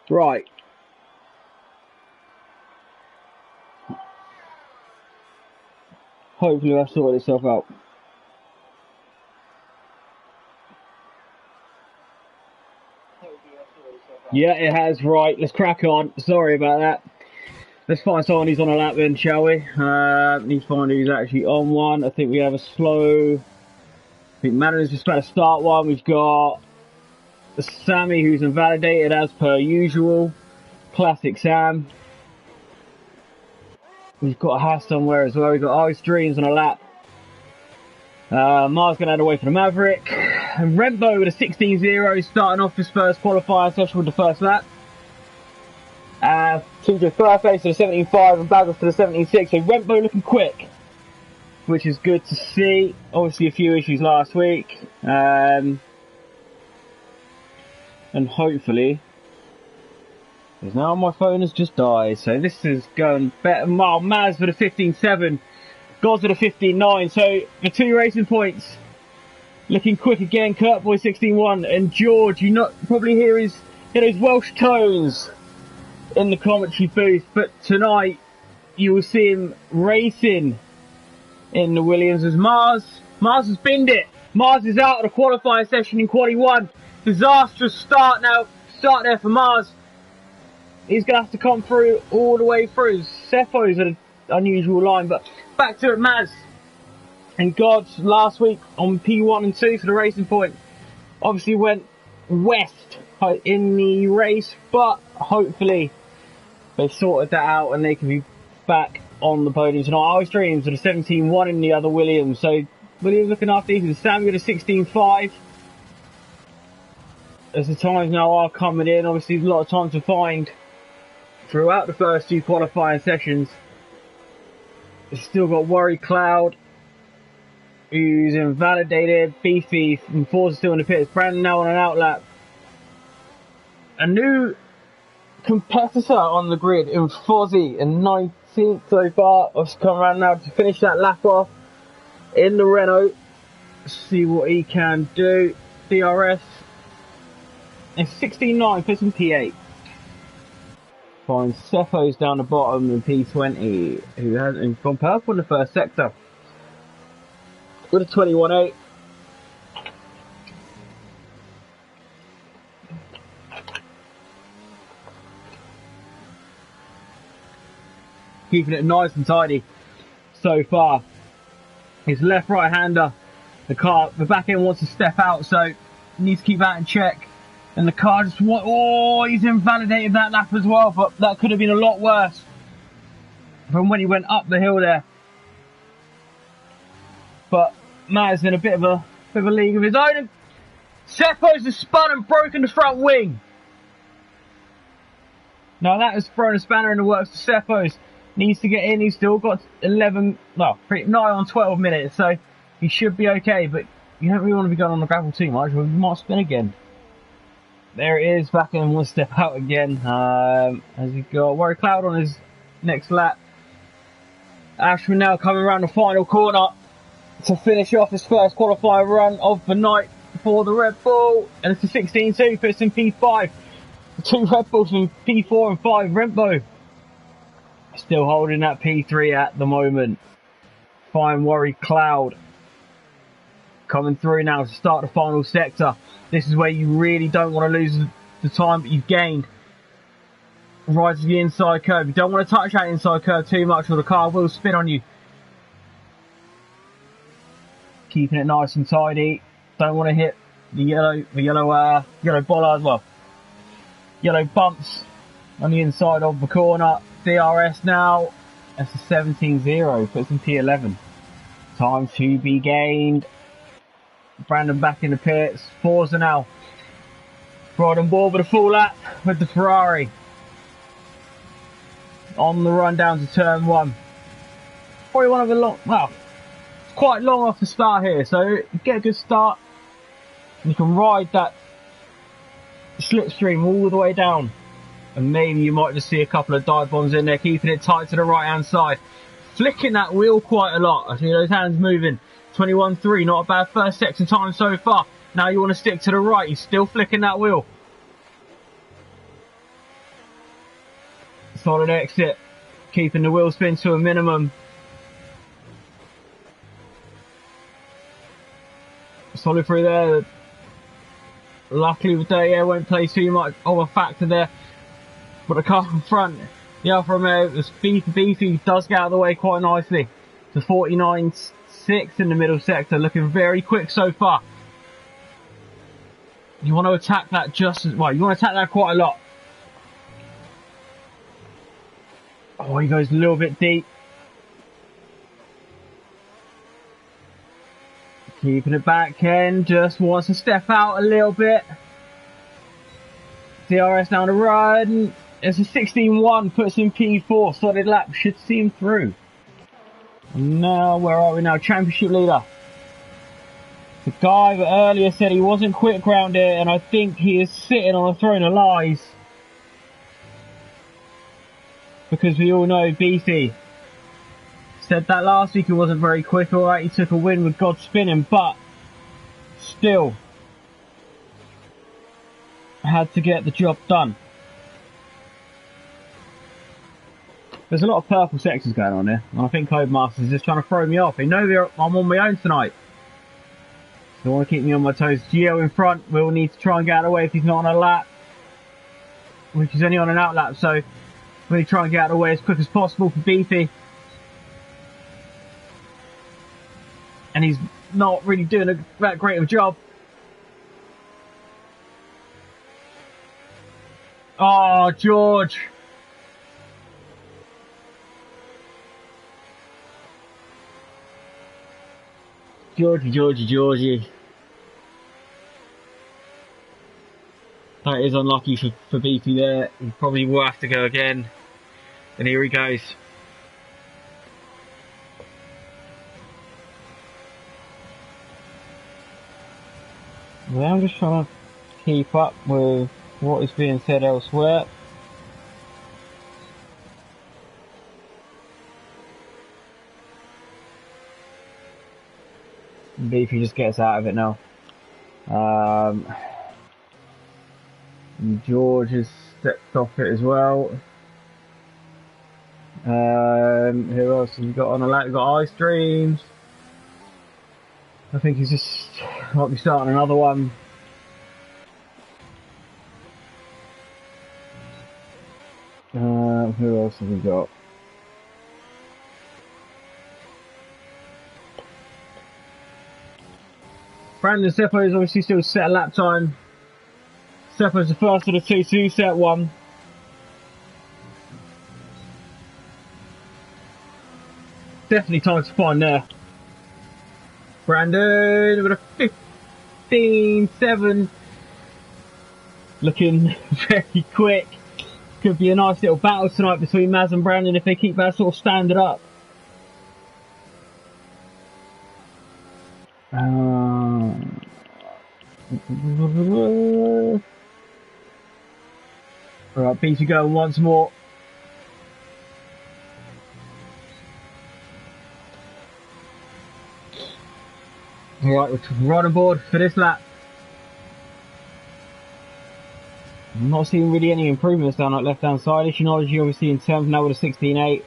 Right. Hopefully that sorted itself out. Yeah, it has. Right, let's crack on. Sorry about that. Let's find someone who's on a lap then, shall we? Need to find who's actually on one. I think we have a slow... I think Madden's just about to start one. We've got Sammy, who's invalidated as per usual. Classic Sam. We've got a Haas somewhere as well. We've got Ice Dreams on a lap. Mars going to head away for the Maverick. And Rembo with a 16-0 starting off his first qualifying session with the first lap. Tunja Fairface to the 17.5 and Bagels to the 17.6. So Rembo looking quick, which is good to see. Obviously a few issues last week. And hopefully... because now my phone has just died. So this is going better. Maz with a 15.7. Goz with a 15.9. So the 2 racing points looking quick again. Kurt Boy 16.1 and George. You not probably hear his Welsh tones in the commentary booth, but tonight you will see him racing in the Williams as Mars has binned it. Mars is out of the qualifying session in quali 1. Disastrous start there for Mars. He's going to have to come through all the way through. Cefo's an unusual line, but back to it, Maz. And Gods last week on P1 and 2 for the racing point. Obviously went west in the race, but hopefully they've sorted that out and they can be back on the podium tonight. Ice Dreams with a 17.1 in the other Williams. So Williams looking after these. Sam with a 16.5. As the times now are coming in, obviously there's a lot of time to find throughout the first 2 qualifying sessions. We've still got Worry Cloud, who's invalidated. Beefy and Forza still in the pits. Brandon now on an outlap. A new competitor on the grid in Fozzy in 19th so far. I've come around now to finish that lap off in the Renault. See what he can do. DRS. And 16.9 puts him P8. Find Cefo's down the bottom in P20, who hasn't gone purple in the first sector. With a 21.8. Keeping it nice and tidy so far. His left right hander, the back end wants to step out, so needs to keep that in check. And the car just he's invalidated that lap as well, but that could have been a lot worse from when he went up the hill there. But Matt's in a bit of a league of his own. And Cefo's has spun and broken the front wing. Now that has thrown a spanner in the works for Cefo's. Needs to get in. He's still got 11, well, pretty nigh on 12 minutes, so he should be okay. But you don't really want to be going on the gravel too much, or you might spin again. There it is, back in one step out again. As he got Worry Cloud on his next lap. Ashman now coming around the final corner to finish off his first qualifying run of the night for the Red Bull. And it's a 16.2, puts in P5. The 2 Red Bulls in P4 and 5 Rembo. Still holding that P3 at the moment. Fine Worry Cloud. Coming through now to start the final sector. This is where you really don't want to lose the time that you've gained. Right to the inside curve. You don't want to touch that inside curve too much or the car will spin on you. Keeping it nice and tidy. Don't want to hit the yellow bollard, well, yellow bumps on the inside of the corner. DRS now. That's a 17.0. Puts in P11. Time to be gained. Brandon back in the pits. Forza now. Right on board with a full lap with the Ferrari. On the run down to turn 1. Probably one of the long, well, it's quite long off the start here, so you get a good start. You can ride that slipstream all the way down. And maybe you might just see a couple of dive bombs in there, keeping it tight to the right hand side. Flicking that wheel quite a lot. I see those hands moving. 21.3, not a bad first section time so far. Now you want to stick to the right, he's still flicking that wheel. Solid exit, keeping the wheel spin to a minimum. Solid through there. Luckily the dirty air won't play too much of a factor there. But the car in front, the Alfa Romeo, the Beefy does get out of the way quite nicely. To 49.6 in the middle sector, looking very quick so far. You want to attack that just as well. You want to attack that quite a lot. Oh, he goes a little bit deep. Keeping it back, Ken just wants to step out a little bit. DRS down the run. It's a 16.1, puts in P4. Solid lap, should see him through. And now, where are we now? Championship leader. The guy that earlier said he wasn't quick round here, and I think he is sitting on a throne of lies. Because we all know Beefy said that last week he wasn't very quick. Alright, he took a win with God spinning, but still had to get the job done. There's a lot of purple sections going on here, and I think Codemasters is just trying to throw me off. They know I'm on my own tonight. They want to keep me on my toes. Gio in front will need to try and get out of the way if he's not on a lap, which is only on an out lap, so really try and get out of the way as quick as possible for Beefy. And he's not really doing that great of a job. Oh, George. Georgie. That is unlucky for Beefy there. He probably will have to go again. And here he goes. Well, I'm just trying to keep up with what is being said elsewhere. Beefy just gets out of it now. George has stepped off it as well. Who else have you got on the lap? You've got Ice Dreams. I think he's just might be starting another one. Who else have we got? Brandon Seppo is obviously still set a lap time. Seppo's the first of the two set one. Definitely time to find there. Brandon with a 15.7. Looking very quick. Could be a nice little battle tonight between Maz and Brandon if they keep that sort of standard up. Alright, Peter going once more. Alright, we're right on board for this lap. I'm not seeing really any improvements down that left hand side. Ishinoji obviously in 10th now with a 16.8.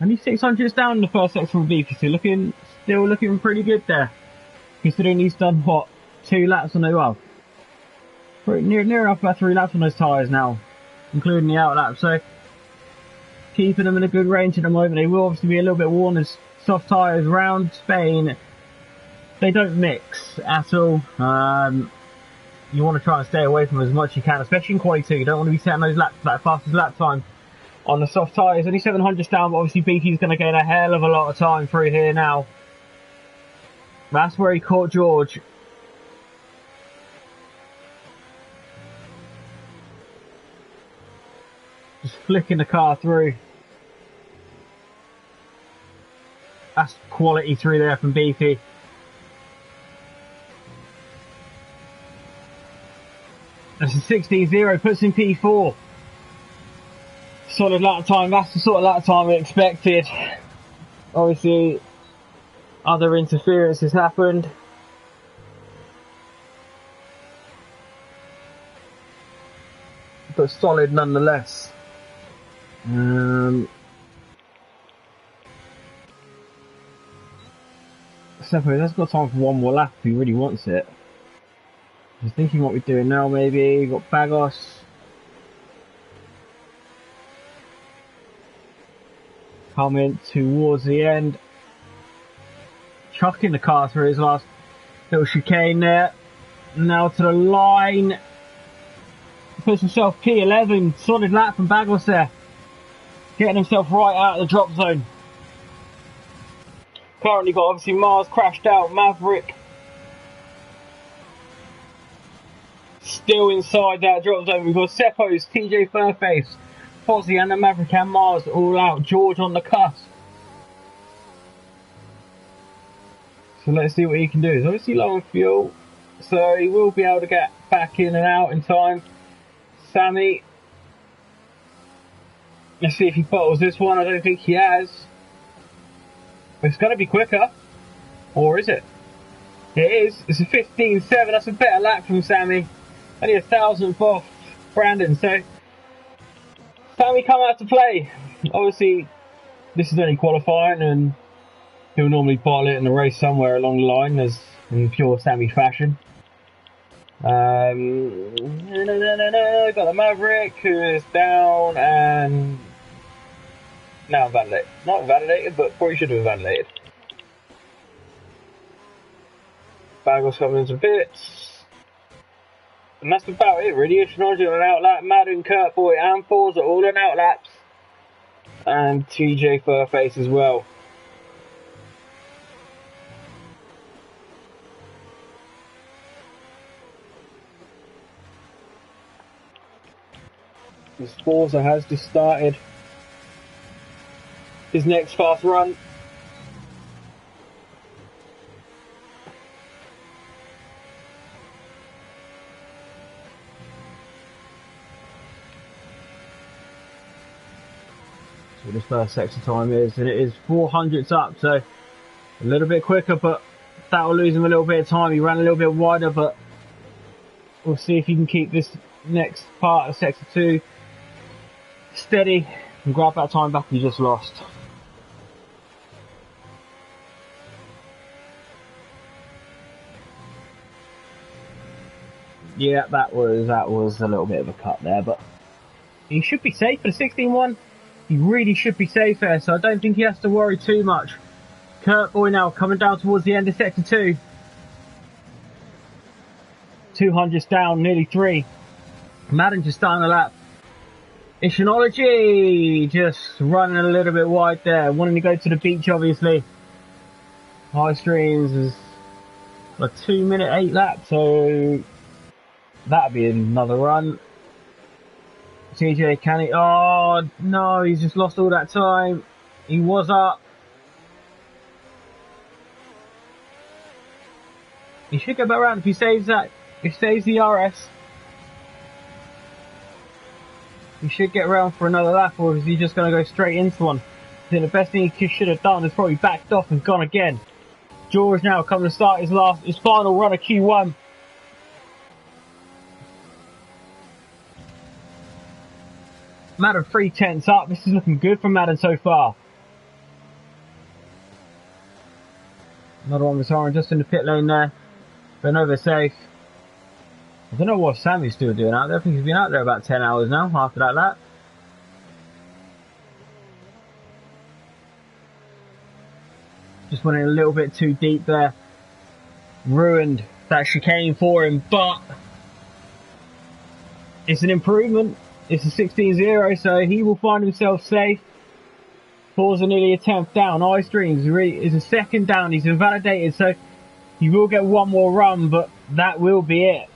Only 600s down in the first section from Beefy, still looking pretty good there. Considering he's done what, 2 laps on the well. Near enough about 3 laps on those tyres now, including the out lap. So keeping them in a good range at the moment. They will obviously be a little bit worn as soft tyres around Spain. They don't mix at all. You want to try and stay away from them as much as you can, especially in quality 2. You don't want to be setting those laps, that fastest lap time on the soft tyres. Only 700s down, but obviously Beefy's going to gain a hell of a lot of time through here now. That's where he caught George. Just flicking the car through. That's quality through there from Beefy. That's a 16.0, puts in P4. Solid lap time, that's the sort of lap time we expected. Obviously, Other interferences happened. But solid nonetheless. Seppo has got time for one more lap if he really wants it. Just thinking what we're doing now, maybe. Got Bagos. Coming towards the end. Chucking the car through his last little chicane there. Now to the line. Puts himself P11. Solid lap from Bagos there. Getting himself right out of the drop zone. Currently got obviously Mars crashed out. Maverick still inside that drop zone. We've got Seppo's, TJ Furface, Fozzie and the Maverick and Mars all out. George on the cusp. So let's see what he can do. He's obviously low on fuel, so he will be able to get back in and out in time. Sammy, let's see if he bottles this one. I don't think he has. It's going to be quicker. Or is it? It is. It's a 15.7. That's a better lap from Sammy. Only 1,000th off Brandon. So, Sammy come out to play. Obviously, this is only qualifying and he'll normally bottle it in the race somewhere along the line as in pure Sammy fashion. Got the Maverick who is down and now invalidated. Not invalidated, but probably should have invalidated. Bagels coming into bits. And that's about it really. Ishinoji on an outlap. Madden, Kurt Boy and Falls are all on outlaps. And TJ Furface as well. This Forza has just started his next fast run. So this first sector time is, and it is 400ths up, so a little bit quicker, but that will lose him a little bit of time. He ran a little bit wider, but we'll see if he can keep this next part of sector 2 steady and grab that time back he just lost. Yeah, that was a little bit of a cut there, but he should be safe for the 16-1. He really should be safe there, so I don't think he has to worry too much. Kurt Boy now coming down towards the end of sector 2. 200s down, nearly 3. Madden just down the lap. Ishinology just running a little bit wide there, wanting to go to the beach obviously. High Streams is a 2-minute 8 lap, so that'd be another run. TJ can he? Oh no, he's just lost all that time. He was up. He should go back around if he saves that. If he saves the RS. He should get around for another lap, or is he just going to go straight into one? I think the best thing he should have done is probably backed off and gone again. George now coming to start his final run of Q1. Madden 3/10 up. This is looking good for Madden so far. Another one retiring just in the pit lane there. Benova safe. I don't know what Sammy's still doing out there. I think he's been out there about 10 hours now after that lap. Just went in a little bit too deep there. Ruined that chicane for him, but it's an improvement. It's a 16-0, so he will find himself safe. Forza nearly a 10th down. Ice Dreams is a second down. He's invalidated, so he will get one more run, but that will be it.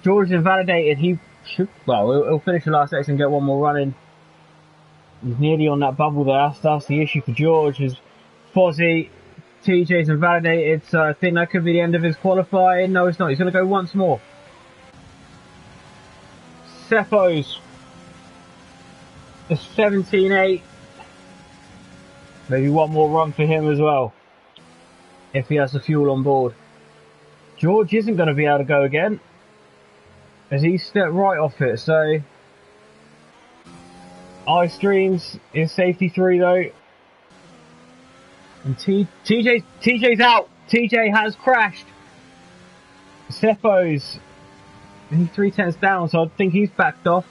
George invalidated. He should, well, he'll finish the last section and get one more run in. He's nearly on that bubble there. That's the issue for George. Is Fozzie, TJ's invalidated, so I think that could be the end of his qualifying. No, it's not. He's going to go once more. Seppo's the 17.8. Maybe one more run for him as well, if he has the fuel on board. George isn't going to be able to go again, as he stepped right off it, so Ice Streams is safety 3 though. And TJ's out. TJ has crashed. Seppo's 3/10 down, so I think he's backed off.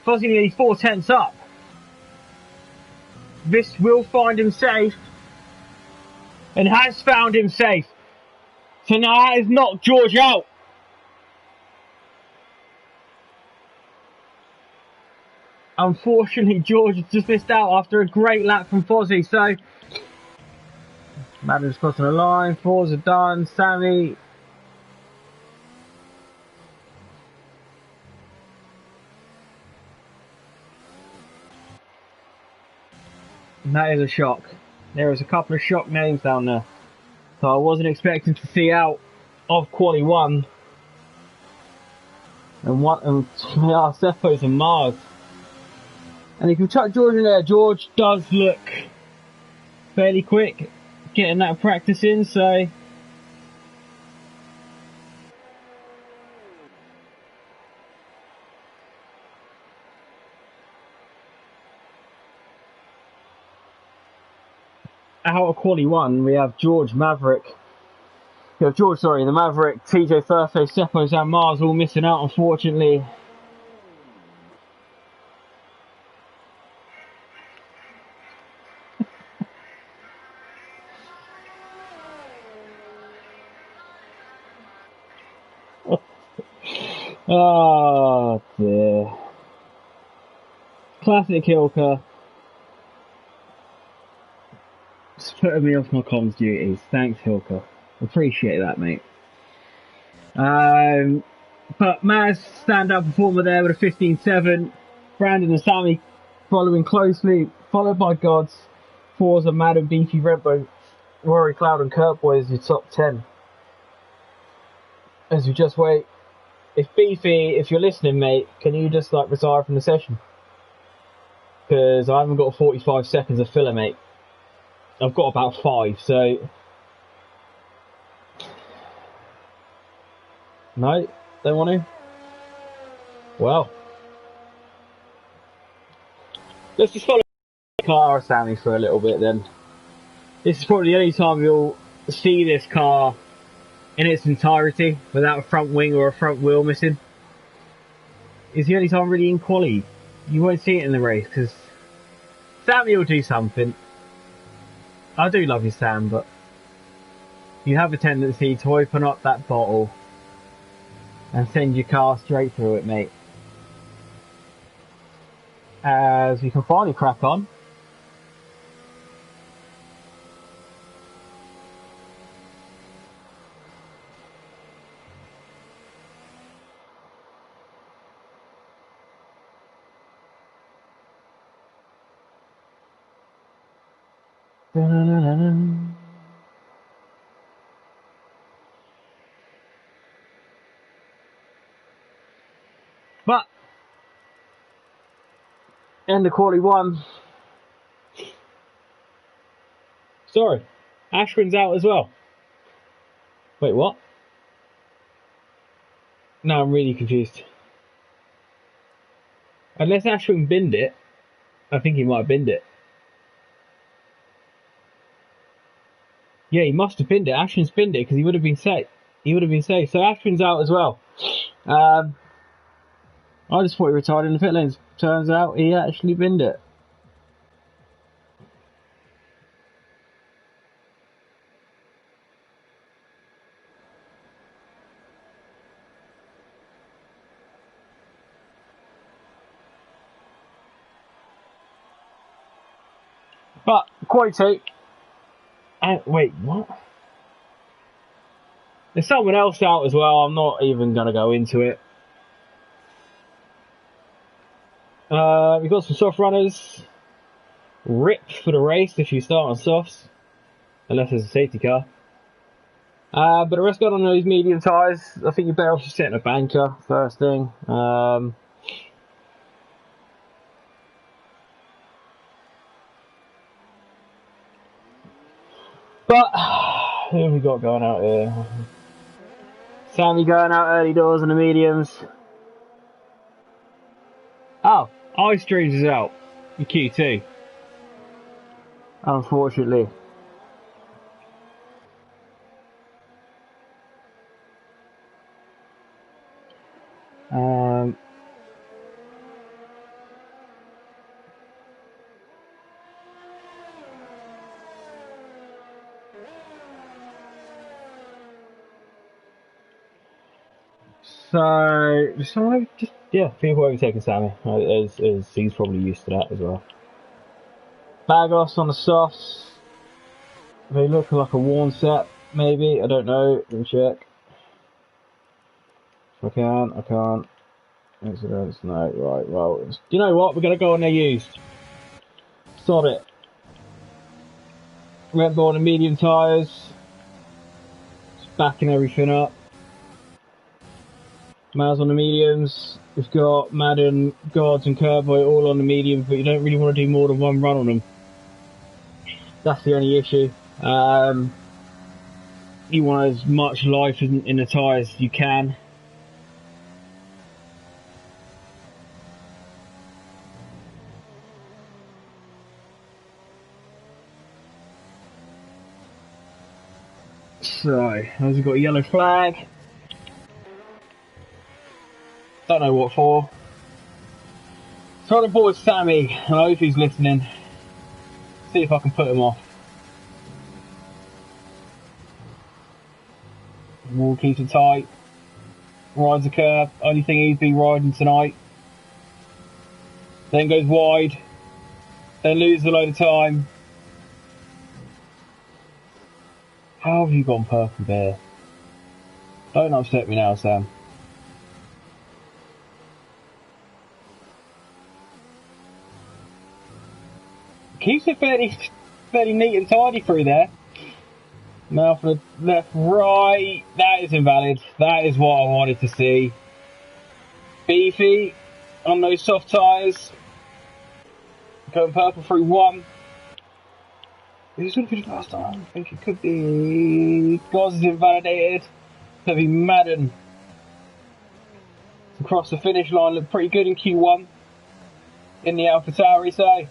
Fozzie nearly 4/10 up. This will find him safe, and has found him safe. So now that has knocked George out. Unfortunately, George has just missed out after a great lap from Fozzie. So Madden's crossing the line. Fours are done. Sammy. And that is a shock. There is a couple of shock names down there. So I wasn't expecting to see out of quali 1. And Seppo's and Mars. And if you chuck George in there, George does look fairly quick getting that practice in, so out of quali 1 we have George, Maverick. We have George, sorry, the Maverick, TJ Furfo, Seppos and Mars all missing out, unfortunately. Oh dear. Classic Hilker. It's putting me off my comms duties. Thanks, Hilker. Appreciate that, mate. But Maz, stand-up performer there with a 15.7. Brandon and Sammy following closely, followed by Gods, Forza, Madden, Beefy, Redbow, Rory, Cloud and Kurt Boy as your top 10. As we just wait. If Beefy, if you're listening, mate, can you just like retire from the session? Because I haven't got 45 seconds of filler, mate. I've got about 5, so... No? Don't want to? Well. Let's just follow Car Sammy for a little bit then. This is probably the only time you'll see this car in its entirety without a front wing or a front wheel missing. It's the only time really in quali. You won't see it in the race because Sammy will do something. I do love you, Sam, but you have a tendency to open up that bottle and send your car straight through it, mate. As we can finally crack on. But end of quali 1. Sorry, Ashwin's out as well. Wait, what? No, I'm really confused. Unless Ashwin binned it, I think he might have binned it. Yeah, he must have binned it. Ashwin's binned it because he would have been safe. He would have been safe. So Ashwin's out as well. I just thought he retired in the pit lanes. Turns out he actually binned it. But, quality. And wait, what? There's someone else out as well. I'm not even going to go into it. We've got some soft runners. Rip for the race if you start on softs. Unless there's a safety car. But the rest got on those medium tyres. I think you're better off just setting a banker first thing. But who have we got going out here? Sammy going out early doors on the mediums. Oh, Ice Dreams is out in Q2. Unfortunately. So just people overtaking Sammy, as he's probably used to that as well. Bagos on the softs. They look like a worn set, maybe. I don't know. Let me check. If I can't. Incidents, no. Right, well, you know what? We're going to go on their used. Sod it. Red Bull on the medium tyres. Just backing everything up. Maz on the mediums. We've got Madden, Gods and Curboy all on the mediums, but you don't really want to do more than one run on them. That's the only issue. You want as much life in the tyres as you can. So, as we've got a yellow flag. Don't know what for. So on board Sammy, and I hope he's listening. See if I can put him off. Wall keeps it tight. Rides the curb. Only thing he's been riding tonight. Then goes wide. Then loses a load of time. How have you gone purple there? Don't upset me now, Sam. Keeps it fairly neat and tidy through there. Now for the left, right. That is invalid. That is what I wanted to see. Beefy on those soft tyres. Going purple through one. Is this going to be the last time? I think it could be. Goz is invalidated. Could be Madden. Across the finish line, looked pretty good in Q1 in the AlphaTauri. So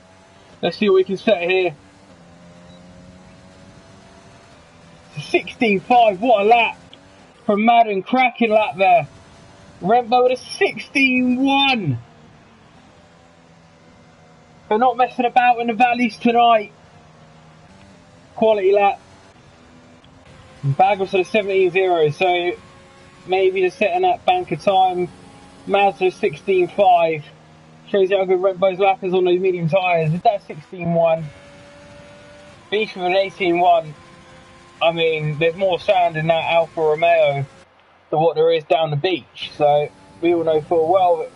let's see what we can set here. 16.5, what a lap from Madden, cracking lap there. Rembo with a 16.1. They're not messing about in the valleys tonight. Quality lap. Bagos at a 17.0, so maybe just setting that bank of time. Mazda 16.5. Shows you how good Rembo's lap is on those medium tyres. Is that 16.1? Beef with an 18.1. I mean, there's more sand in that Alfa Romeo than what there is down the beach. So we all know full well that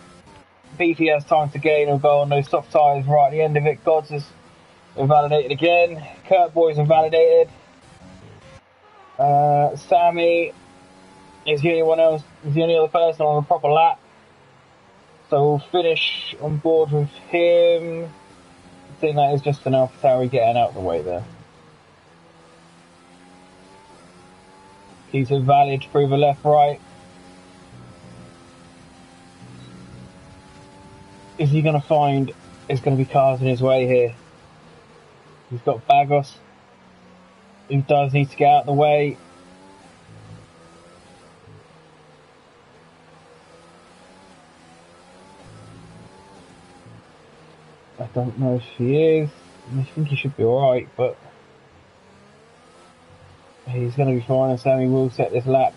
Beefy has time to gain and go on those soft tyres right at the end of it. Gods is invalidated again. Kurt Boy's invalidated. Sammy is the only other person on a proper lap. So we'll finish on board with him. I think that is just an AlphaTauri getting out of the way there. He's invalid through the left, right. Is he going to find there's going to be cars in his way here? He's got Bagos, who does need to get out of the way. I don't know if he is. I think he should be alright, but he's going to be fine, and Sammy will set this lap.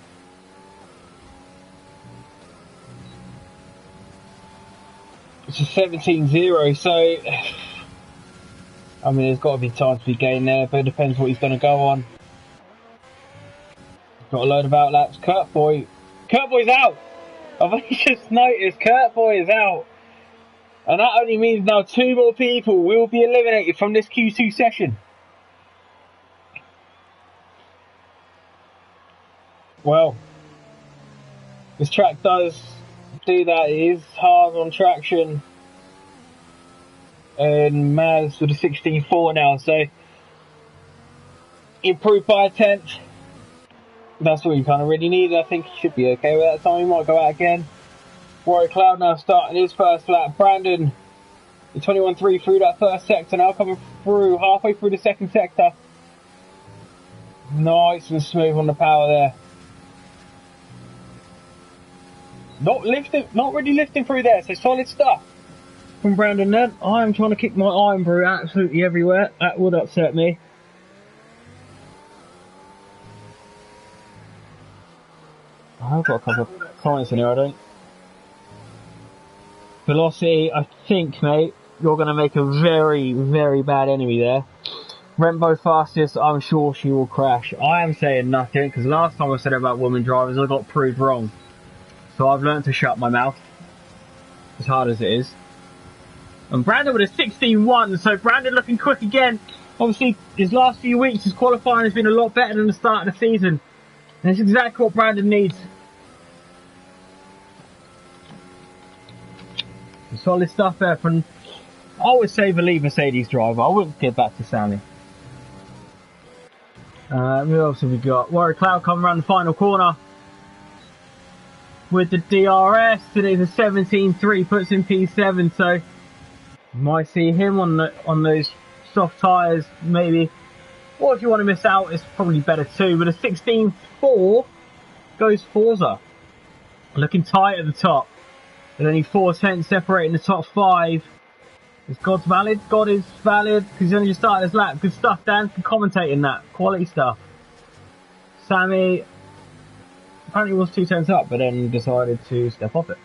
It's a 17.0, so I mean, there's got to be time to be gained there, but it depends what he's going to go on. Got a load of outlaps. Kurt Boy's out! I've only just noticed Kurt Boy is out. And that only means now 2 more people will be eliminated from this Q2 session. Well, this track does do that. It is hard on traction. And Maz with a 16.4 now, so improved by a tenth. That's what you kind of really need. I think he should be okay with that time. He might go out again. Warrior Cloud now starting his first lap. Brandon, the 21.3 through that first sector, now coming through halfway through the second sector. Nice and smooth on the power there. Not really lifting through there, so solid stuff from Brandon then. I'm trying to kick my iron brew absolutely everywhere. That would upset me. I've got a couple of comments in here, I don't. Velocity, I think, mate, you're going to make a very, very bad enemy there. Rembo fastest, I'm sure she will crash. I am saying nothing, because last time I said about women drivers, I got proved wrong. So I've learned to shut my mouth, as hard as it is. And Brandon with a 16.1, so Brandon looking quick again. Obviously, his last few weeks, his qualifying has been a lot better than the start of the season. And it's exactly what Brandon needs. Solid stuff there from, I would say, the lead Mercedes driver. I wouldn't get back to Sammy. Who else have we got? Warrior Cloud coming around the final corner with the DRS. Today's a 17.3, puts in P7, so might see him on those soft tyres, maybe. Or if you want to miss out, it's probably better too. But a 16.4 goes Forza. Looking tight at the top. With only 4 tenths separating the top 5. Is God's valid? God is valid because he's only just started his lap. Good stuff, Dan. Good commentating that. Quality stuff. Sammy apparently was 2 tenths up, but then decided to step off it.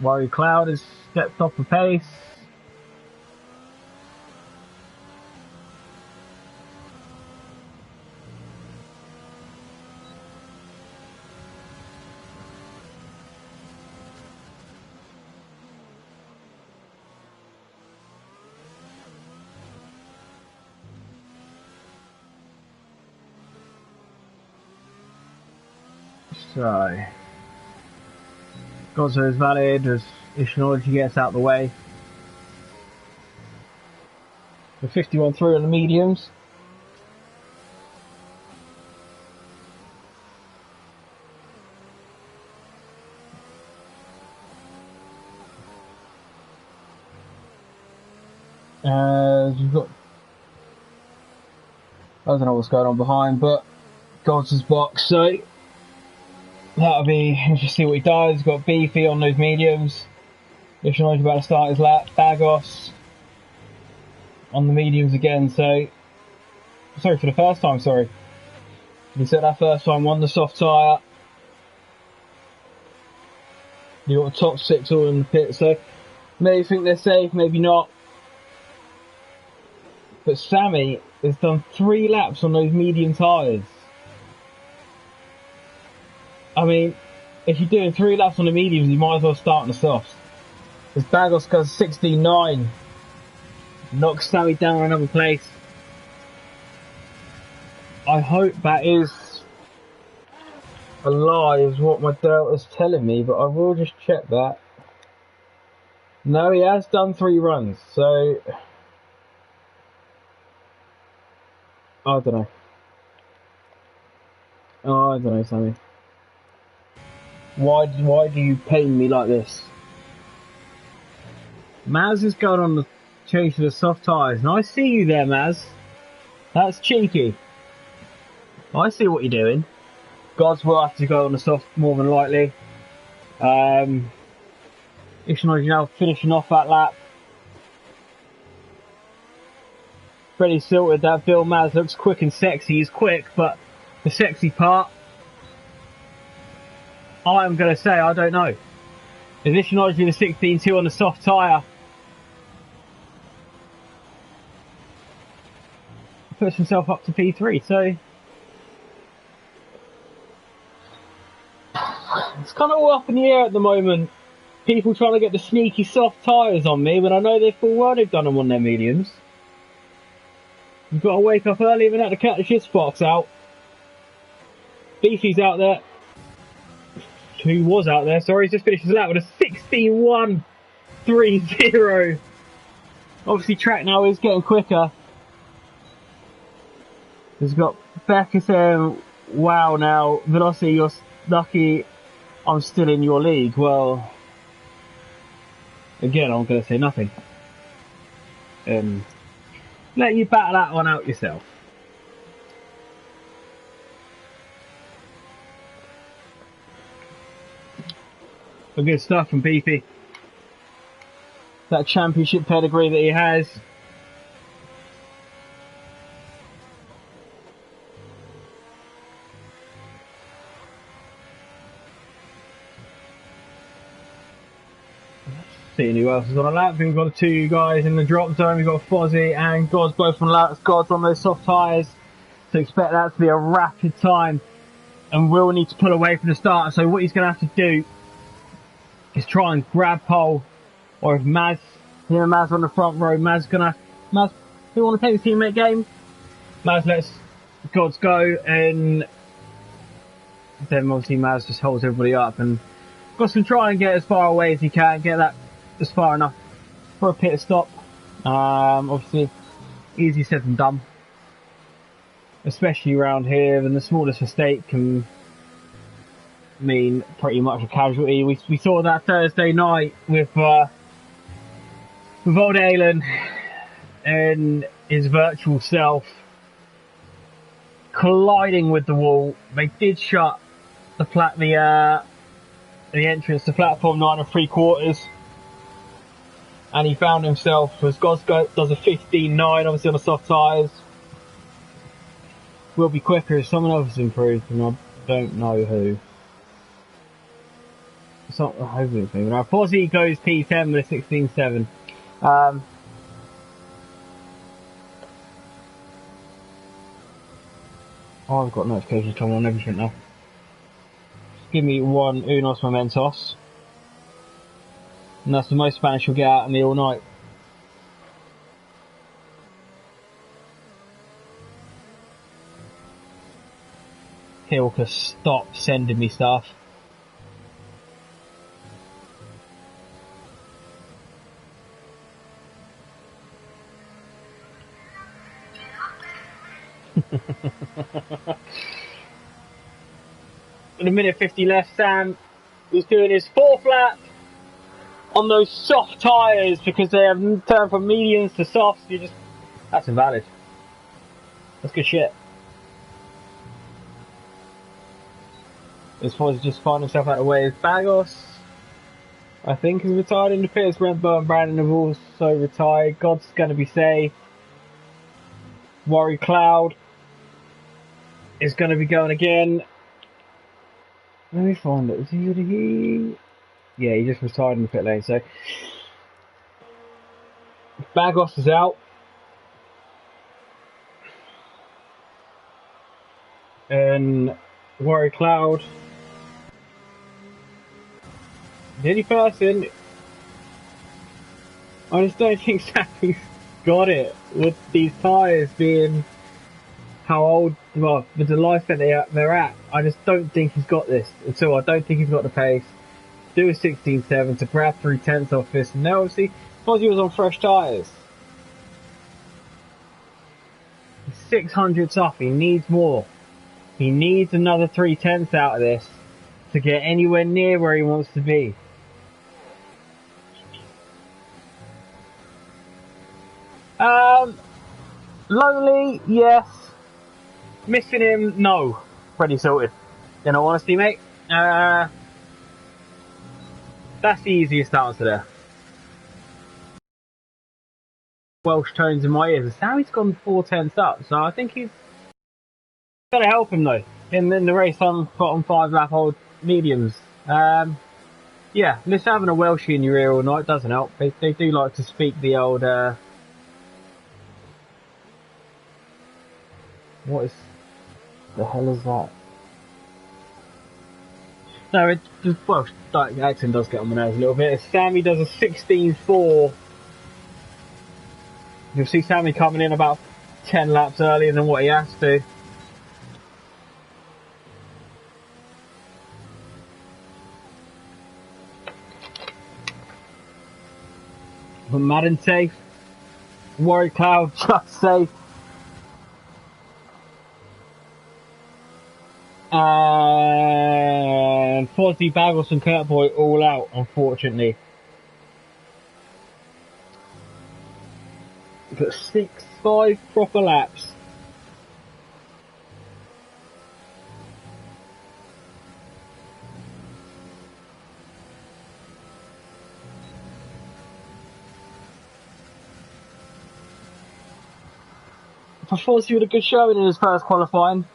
Warrior Cloud has stepped off the pace. So, Gozo is valid as Ishinoji gets out the way. The 51 through on the mediums. You've got, I don't know what's going on behind, but God's box, so that'll be interesting to see what he does. He's got Beefy on those mediums. Ishinoji about to start his lap. Bagos on the mediums again, so sorry for the first time, sorry. He said that first time won the soft tyre. You got the top 6 all in the pit, so maybe think they're safe, maybe not. But Sammy has done 3 laps on those medium tyres. I mean, if you're doing 3 laps on the mediums, you might as well start on the softs. As Bagos goes 16.9, knocks Sammy down another place. I hope that is a lie, is what my Delta's telling me, but I will just check that. No, he has done 3 runs, so I don't know. Oh, I don't know, Sammy. Why do you pain me like this? Maz is going on the change to the soft tyres, and I see you there, Maz. That's cheeky. I see what you're doing. Gods will have to go on the soft more than likely. Ishinoji now finishing off that lap. Pretty silted that Bill Maz looks quick and sexy. He's quick, but the sexy part, I'm going to say, I don't know. Is Ishinoji the 16.2 on the soft tyre? Puts himself up to P3, so it's kind of all up in the air at the moment. People trying to get the sneaky soft tyres on me when I know they're full well they've done them on their mediums. You've got to wake up early and have to cut the shit box out. Beefy's out there. Who was out there, sorry, he's just finished his lap with a 16.130. Obviously track now is getting quicker. He's got Becca saying, wow, now, Velocity, you're lucky I'm still in your league. Well, again, I'm going to say nothing. Let you battle that one out yourself. But good stuff from Beefy. That championship pedigree that he has. Seeing who else is on a lap. We've got the two guys in the drop zone. We've got Fozzie and Gods both on laps. Gods on those soft tyres. So expect that to be a rapid time. And will need to pull away from the start. So what he's going to have to do is try and grab pole. Or if Maz, Maz on the front row, Maz, who want to take the teammate game? Maz lets Gods go, and then obviously Maz just holds everybody up, and Gods can try and get as far away as he can, get that just far enough for a pit stop. Obviously, easier said than done, especially around here, and the smallest mistake can mean pretty much a casualty. We saw that Thursday night with Old Alan and his virtual self colliding with the wall. They did shut the entrance to platform 9 3/4, and he found himself, as Gosgo does a 15.9, obviously on the soft tyres. Will be quicker if someone else has improved, and I don't know who. It's not hopefully it's me. Now Fozzie goes P10 with a 16.7. Oh, I've got notifications coming on everything now. Just give me one unos momentos. And that's the most Spanish you'll get out of me all night. Hilka, stop sending me stuff. With a minute 50 left, Sam was doing his 4th lap on those soft tyres because they have turned from mediums to softs. That's invalid. That's good shit. As far as just finding himself out of the way is Bagos. I think he's retired in the pits. Brentburn and Brandon have also retired. God's going to be safe. Worry Cloud is going to be going again. Let me find it. Yeah, he just retired in the pit lane. So Bagos is out. And Worry Cloud. The only person, I just don't think Sammy's got it with these tyres being how old, well, with the life that they're at. I just don't think he's got this at all. I don't think he's got the pace. Do a 16.7 to grab 3/10 off this, and now obviously, because he was on fresh tyres. 600s off, he needs more. He needs another 3/10 out of this to get anywhere near where he wants to be. Lonely, yes. Missing him, no. Pretty sorted. In all honesty, mate. That's the easiest answer there. Welsh tones in my ears. Sammy's gone 4/10 up, so I think he's going to help him though. In the race on 5 lap old mediums. Yeah, just having a Welshie in your ear all night doesn't help. They do like to speak the old, what the hell is that? No, well, the accent does get on my nerves a little bit. Sammy does a 16.4. You'll see Sammy coming in about 10 laps earlier than what he has to. But Madden safe. Worry Cloud just safe. Fozzie, Bagos and Kurtboy all out, unfortunately. But 6-5 proper laps. For Fozzie with a good showing in his first qualifying.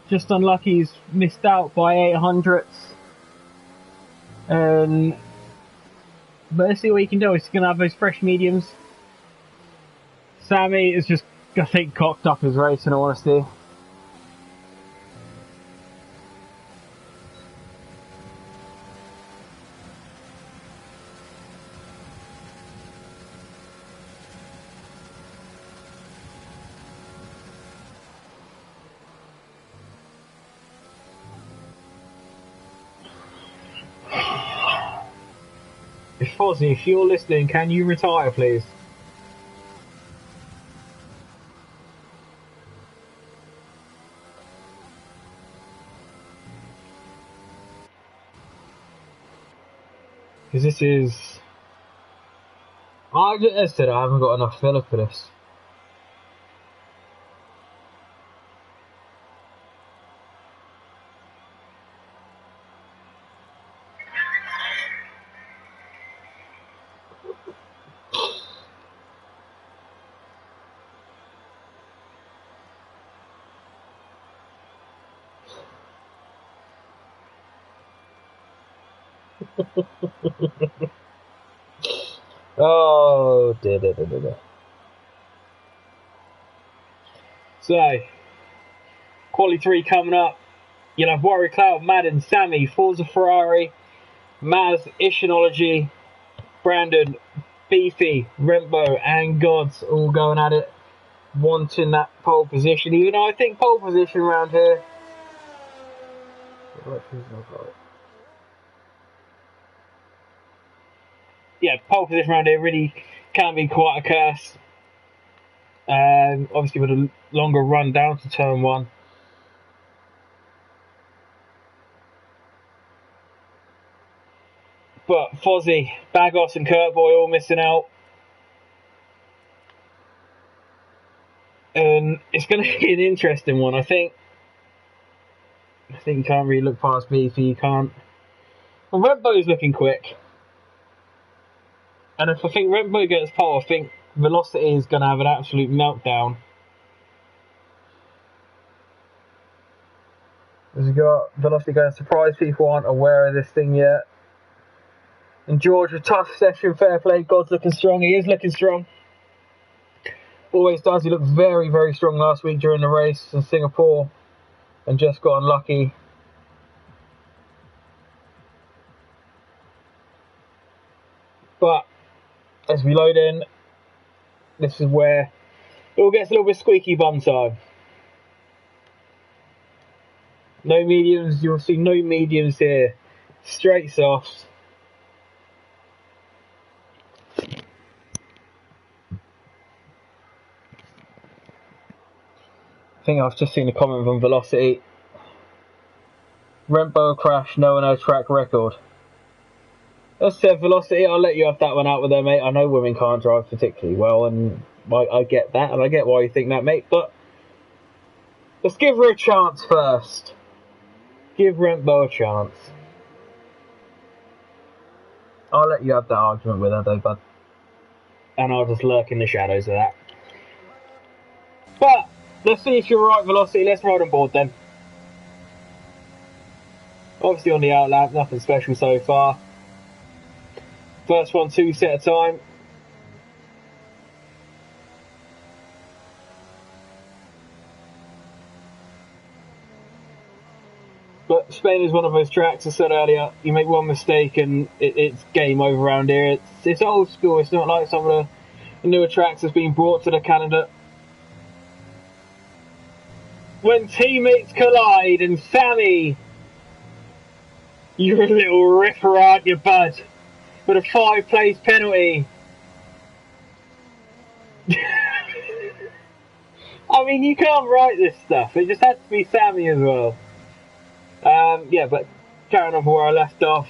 Just unlucky he's missed out by 800ths. But let's see what he can do. He's going to have those fresh mediums. Sammy is just, I think, cocked up his race in all honesty. Fozzie, if you're listening, can you retire, please? Because this is... I said I haven't got enough filler for this. Oh, dear. So, Quali 3 coming up. You'll have Warrior Cloud, Madden, Sammy, Forza Ferrari, Maz, Ishinology, Brandon, Beefy, Rembo, and Gods all going at it, wanting that pole position. Even though I think pole position around here. Yeah, pole position around here really can be quite a curse. Obviously with a longer run down to turn 1. But Fozzie, Bagos and Kurtboy all missing out. And it's going to be an interesting one. I think you can't really look past Beefy, you can't. Well, Rembo's looking quick. And if I think Rembo gets pole, I think Velocity is going to have an absolute meltdown. As you got Velocity going to surprise people who aren't aware of this thing yet. And George, a tough session, fair play. God's looking strong. He is looking strong. Always does. He looked very, very strong last week during the race in Singapore. And just got unlucky. But as we load in, this is where it all gets a little bit squeaky bum time. No mediums. You'll see no mediums here. Straight softs. I think I've just seen a comment from Velocity. Rembo crash, no one has track record. As said, Velocity, I'll let you have that one out with there, mate. I know women can't drive particularly well, and I get that, and I get why you think that, mate. But let's give her a chance first. Give Rembo a chance. I'll let you have that argument with her, though, bud. And I'll just lurk in the shadows of that. But let's see if you're right, Velocity. Let's ride on board then. Obviously on the outlap, nothing special so far. First one, 2 set of time. But Spain is one of those tracks, I said earlier, you make one mistake and it's game over around here. It's old school, it's not like some of the newer tracks that's been brought to the calendar. When teammates collide and Sammy, you're a little ripper, aren't you, bud? With a 5-place penalty. I mean, you can't write this stuff. It just had to be Sammy as well. Yeah, but carrying on from where I left off,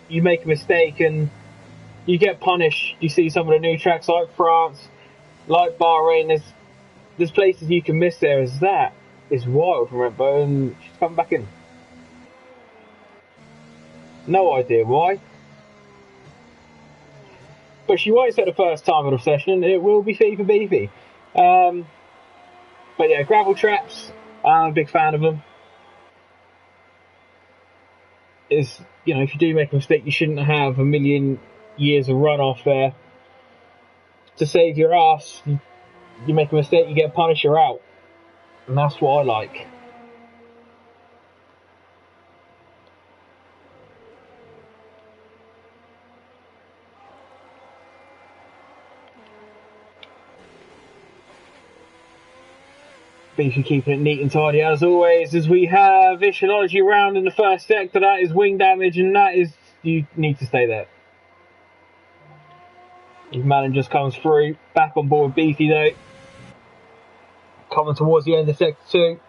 you make a mistake and you get punished. You see some of the new tracks like France, like Bahrain. There's places you can miss there. As that is wild from Rembo, and she's coming back in. No idea why. But she won't set the first time of the session. It will be fee for beefy. But yeah, gravel traps. I'm a big fan of them. Is, you know, if you do make a mistake, you shouldn't have a million years of runoff there. To save your ass, you make a mistake, you get punished, you're out. And that's what I like. Beefy keeping it neat and tidy as always, as we have Ishinology round in the first sector. That is wing damage, and that is, you need to stay there. His man just comes through, back on board Beefy though. Coming towards the end of sector 2.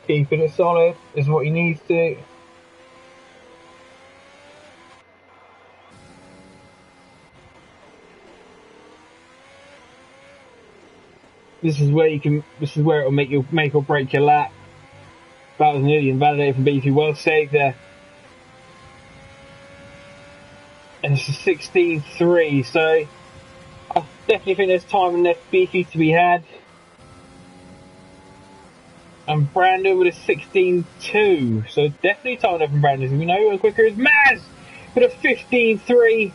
Keeping it solid is what he needs to. This is where it'll make or break your lap. That was nearly invalidated from Beefy. Well saved there. And it's a 16.3, so I definitely think there's time in left Beefy to be had. And Brandon with a 16.2, so definitely time left from Brandon. We know who quicker is Maz with a 15.3.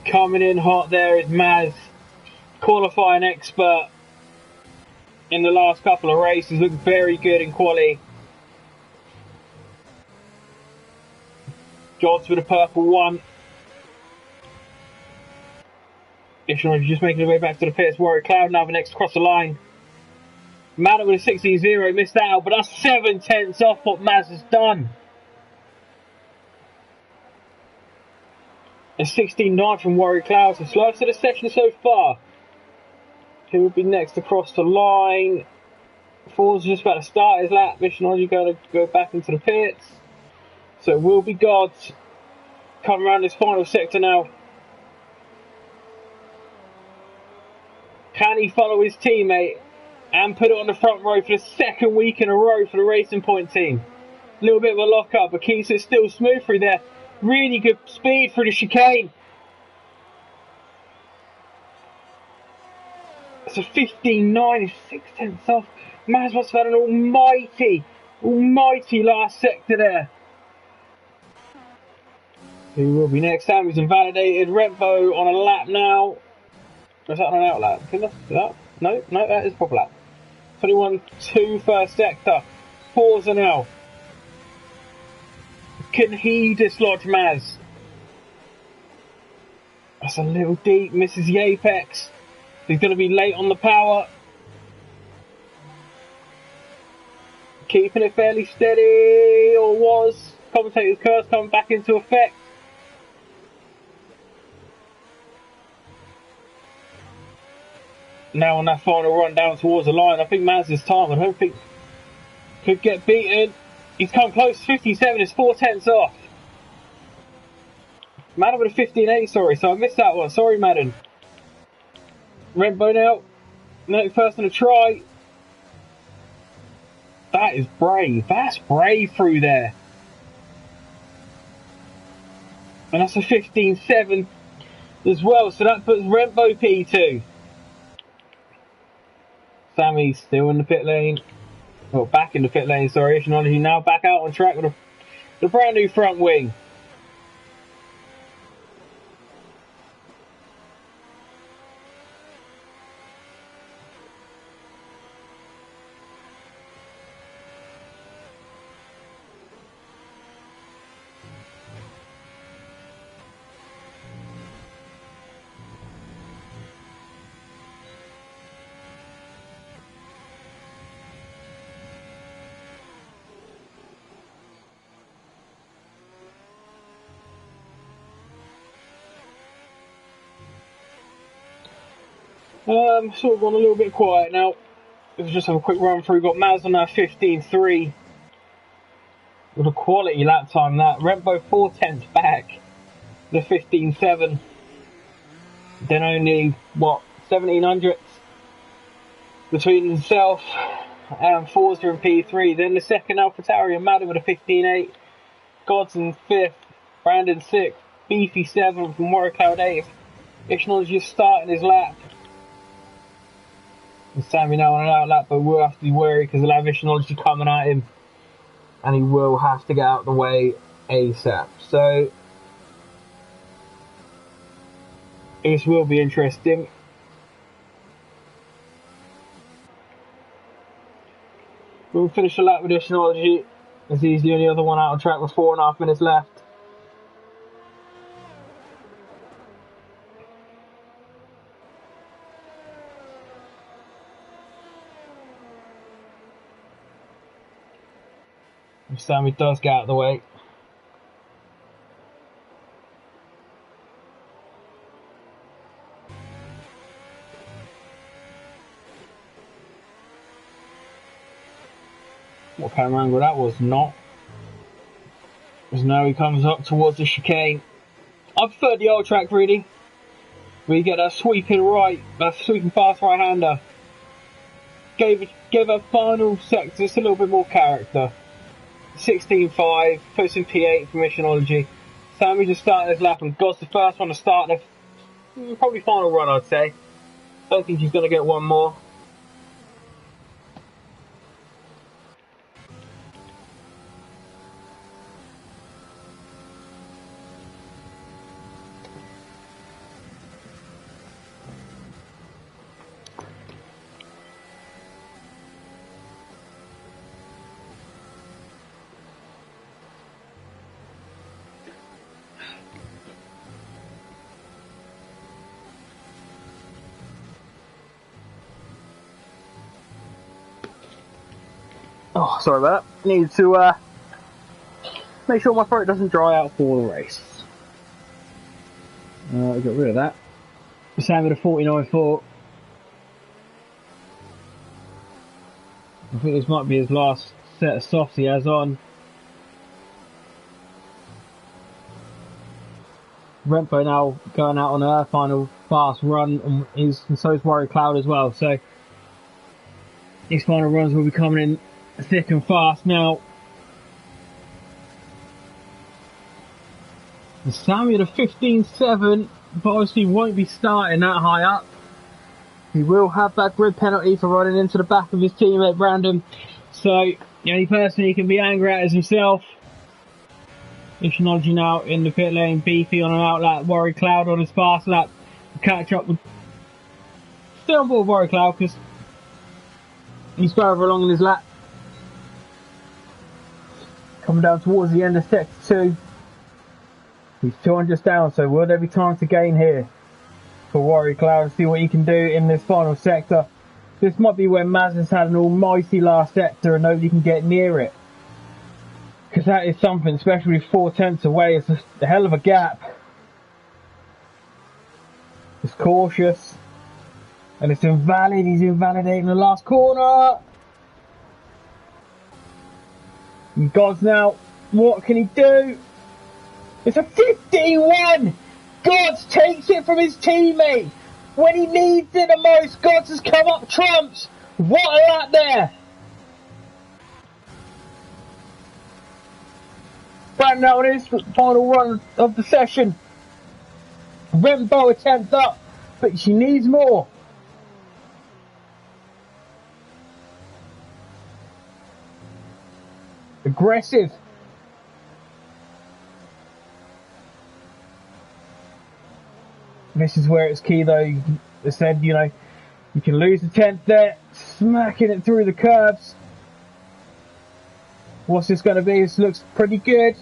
Coming in hot there is Maz, qualifying expert in the last couple of races. Looked very good in quali. Jods with a purple one. Ishmael just making his way back to the pits. Warrior Cloud now the next across the line. Madden with a 16.0 missed out, but that's 7 tenths off what Maz has done. A 16.9 from Warrior Cloud, so slowest of the session so far. Who will be next across the line? Ford's just about to start his lap. Ishmael going to go back into the pits. So it will be Gods coming around this final sector now. Can he follow his teammate and put it on the front row for the second week in a row for the Racing Point team? A little bit of a lock up, but keeps it still smooth through there. Really good speed through the chicane. It's a 15.9, 6 tenths off. Maz must have had an almighty last sector there. Who will be next? Sammy's invalidated. Rembo on a lap now. Is that on an out lap? No, that is a proper lap. 21.2 first sector. Pause now. Can he dislodge Maz? That's a little deep. Misses the apex. He's going to be late on the power. Keeping it fairly steady, or was. Commentator's curse coming back into effect. Now on that final run down towards the line, I think Maz's time, I don't think could get beaten. He's come close, 57 is 4 tenths off. Madden with a 15.8, sorry, so I missed that one. Sorry, Madden. Rembo now. Next person to try. That is brave. That's brave through there. And that's a 15.7 as well, so that puts Rembo P2. Sammy's still in the pit lane. Well, back in the pit lane, sorry. Ishinashi now back out on track with the brand new front wing. Sort of gone a little bit quiet now. Let's just have a quick run through. Got Maz on that 15.3 with a quality lap time. That Rembo 4/10 back, the 15.7. Then only what 1700ths between himself and Forza and P3. Then the second AlphaTauri and Madden with a 15.8. Gods in 5th, Brandon 6th, Beefy 7th, and Warrior Cloud 8th. Ishmael's just starting his lap. And Sammy now on an out lap, but we'll have to be wary because he'll have Ishmael's coming at him. And he will have to get out of the way ASAP. So this will be interesting. We'll finish the lap with Ishmael, as he's the only other one out on track with 4.5 minutes left. If Sammy does get out of the way. What camera angle that was not. As now he comes up towards the chicane. I prefer the old track really. Where you get that sweeping right, that sweeping fast right hander. Gave a final sector just a little bit more character. 16.5, puts in P8 for Missionology. Sammy just started his lap and God's the first one to start the probably final run, I'd say. Don't think he's going to get one more. Oh, sorry about that. Need to make sure my throat doesn't dry out for the race. Got rid of that. Sam with a 49.4. I think this might be his last set of softs he has on. Rempo now going out on her final fast run, and so is Warrior Cloud as well. So these final runs will be coming in thick and fast now. And Sammy at a 15.7, but obviously won't be starting that high up. He will have that grid penalty for running into the back of his teammate Brandon. So the only person he can be angry at is himself. Ishinoji now in the pit lane, Beefy on an out lap, Warrior Cloud on his fast lap. Catch up with still on board Warrior Cloud because he's further along in his lap. Coming down towards the end of sector 2. He's 200 down, so will there be time to gain here for Warrior Cloud to see what he can do in this final sector? This might be when Maz has had an almighty last sector and nobody can get near it. Because that is something, especially 4/10 away, it's a hell of a gap. It's cautious. And it's invalid, he's invalidating the last corner. And Gods now, what can he do? It's a 15-1! Gods takes it from his teammate! When he needs it the most, Gods has come up trumps! What a lap there! Brandon out on his final run of the session. Rembo attempt up, but she needs more. Aggressive. This is where it's key though. They said, you know, you can lose the 10th there, smacking it through the curves. What's this going to be? This looks pretty good.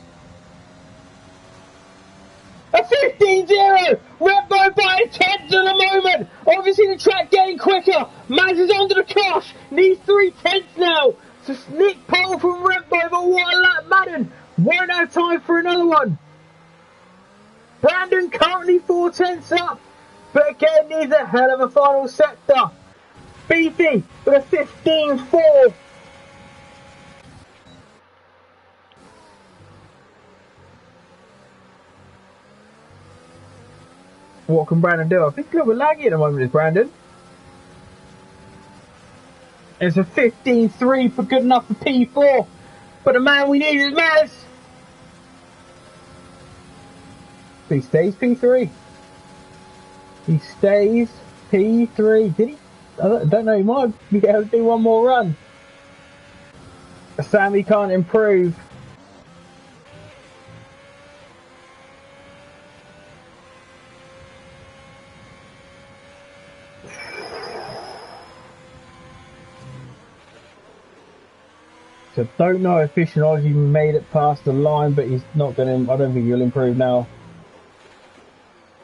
A 15-0! Rembo by a 10th at the moment! Obviously the track getting quicker. Maz is under the cosh. Needs 3/10 now. So sneak pole from Rembo, but what a lap Madden. Won't have time for another one. Brandon currently 4/10 up. But again, needs a hell of a final sector. Beefy with a 15.4. What can Brandon do? I think he's a little bit laggy at the moment, is Brandon. It's a 15.3 for good enough for P4. But the man we need is Maz. He stays P3. He stays P3. Did he? I don't know. He might be able to do one more run. Sammy can't improve. So don't know if Visionology made it past the line, but he's not going to. I don't think he'll improve now.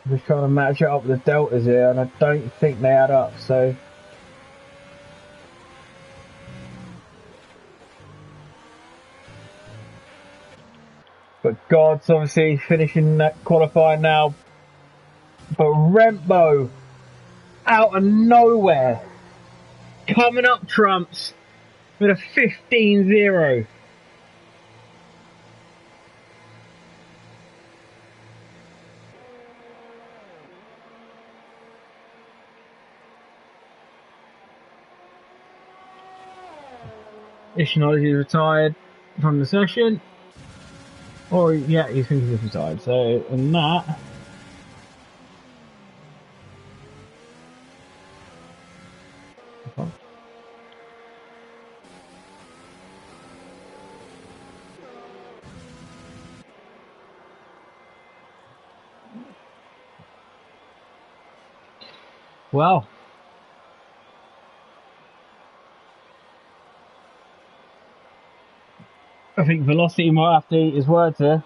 I'm just trying to match it up with the deltas here, and I don't think they add up. So. But God's obviously finishing that qualifying now. But Rembo, out of nowhere, coming up trumps with a 15.0. Ishinology is retired from the session. Or, yeah, he's thinking he's retired. So, in that... Well... I think Velocity might have to eat his words here.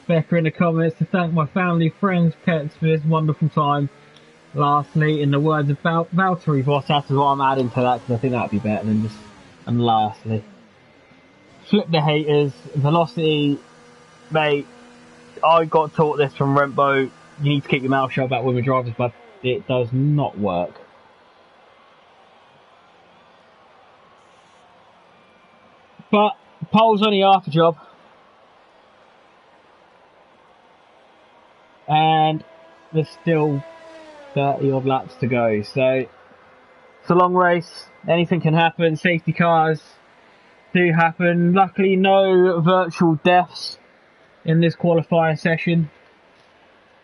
Becca in the comments to thank my family, friends, pets for this wonderful time. Lastly, in the words of Valtteri Bottas, is what I'm adding to that because I think that'd be better than just. And lastly, flip the haters. Velocity, mate. I got taught this from Rembo. You need to keep your mouth shut about women drivers, but it does not work. But pole's only half the job. And there's still 30 odd laps to go. So it's a long race. Anything can happen. Safety cars do happen. Luckily, no virtual deaths in this qualifying session.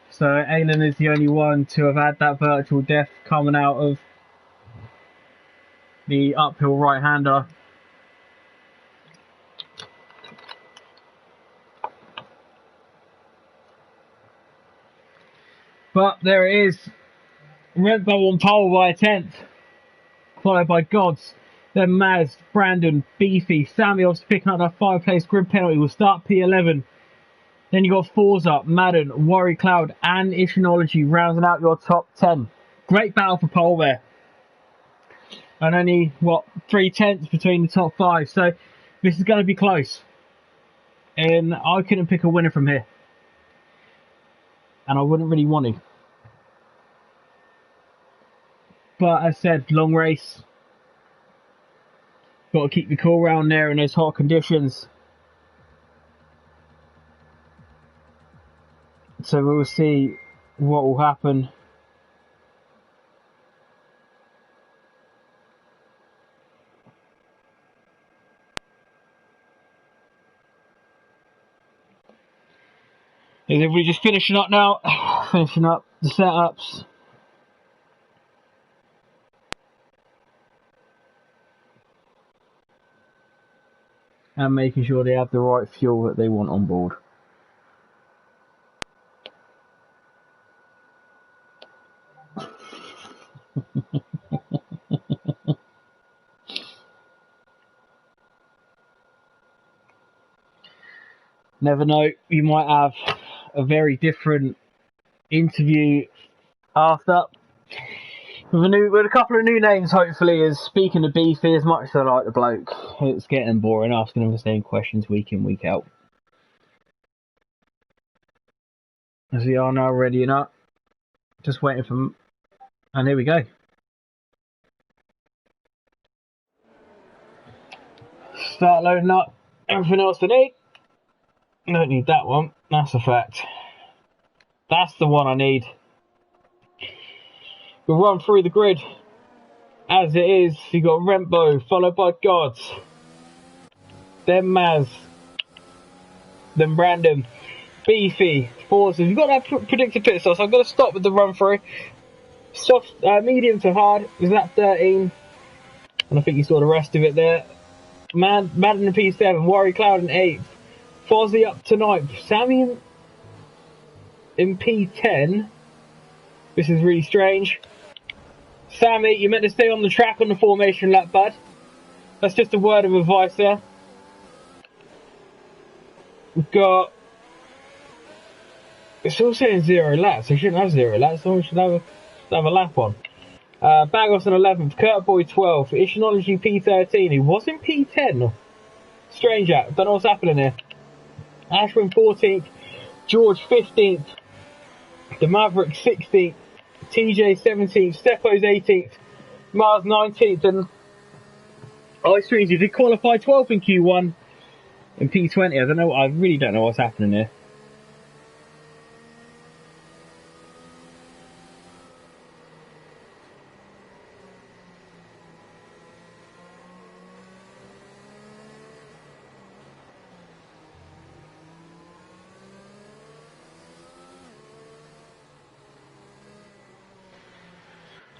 So Alan is the only one to have had that virtual death coming out of the uphill right-hander. But there it is. Red Bull on pole by a 10th. Followed by Gods. Then Maz, Brandon, Beefy, Samuels picking up that 5-place grid penalty. Will start P11. Then you got Forza, Madden, Worry Cloud, and Ishinology rounding out your top 10. Great battle for pole there. And only, 3/10 between the top 5. So this is going to be close. And I couldn't pick a winner from here. And I wouldn't really want to. But as I said, long race. Got to keep the cool around there in those hot conditions. So we'll see what will happen. As if we're just finishing up now. Finishing up the setups. And making sure they have the right fuel that they want on board. Never know, you might have a very different interview after. With a couple of new names, hopefully. As speaking of Beefy, as much as I like the bloke, it's getting boring asking him the same questions week in, week out. As we are now ready and up, just waiting for, and here we go. Start loading up everything else I need. Don't need that one, that's a fact. That's the one I need. We'll run through the grid as it is. You got Rembo, followed by Gods, then Maz, then Brandon, Beefy, Forza. You've got that predicted pit stop, so I'm going to stop with the run through. Soft, medium to hard is lap 13, and I think you saw the rest of it there. Madden in P7, Warrior Cloud in 8th, Fozzie up to 9th, Sammy in P10. This is really strange. Sammy, you meant to stay on the track on the formation lap, bud. That's just a word of advice there. We've got... It's all saying 0 laps. We shouldn't have 0 laps, so we should have a lap on. Bagos in 11th, Kurtboy 12th, Ishinology P13, he was in P10. Strange app, don't know what's happening here. Ashwin 14th, George 15th, the Maverick 16th, TJ 17th, Steppo's 18th, Mars 19th, and Ice Streams, you did qualify 12th in Q1 in P20. I really don't know what's happening here.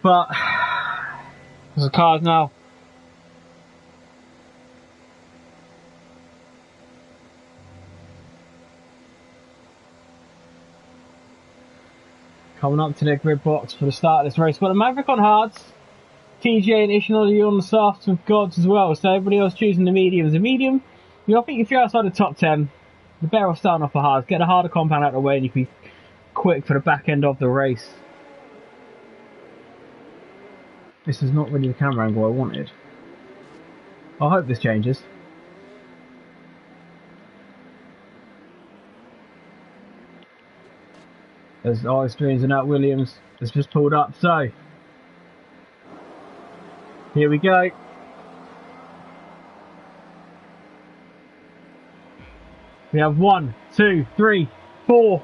But there's the cars now. Coming up to the grid box for the start of this race. Got a Maverick on hards, TJ and Ishinology on the softs with Gods as well. So everybody else choosing the mediums. The medium, I think if you're outside the top 10, the better off starting off for hards. Get a harder compound out of the way and you can be quick for the back end of the race. This is not really the camera angle I wanted. I hope this changes. As Ice Dreams and Nat Williams has just pulled up, so here we go. We have 1, 2, 3, 4,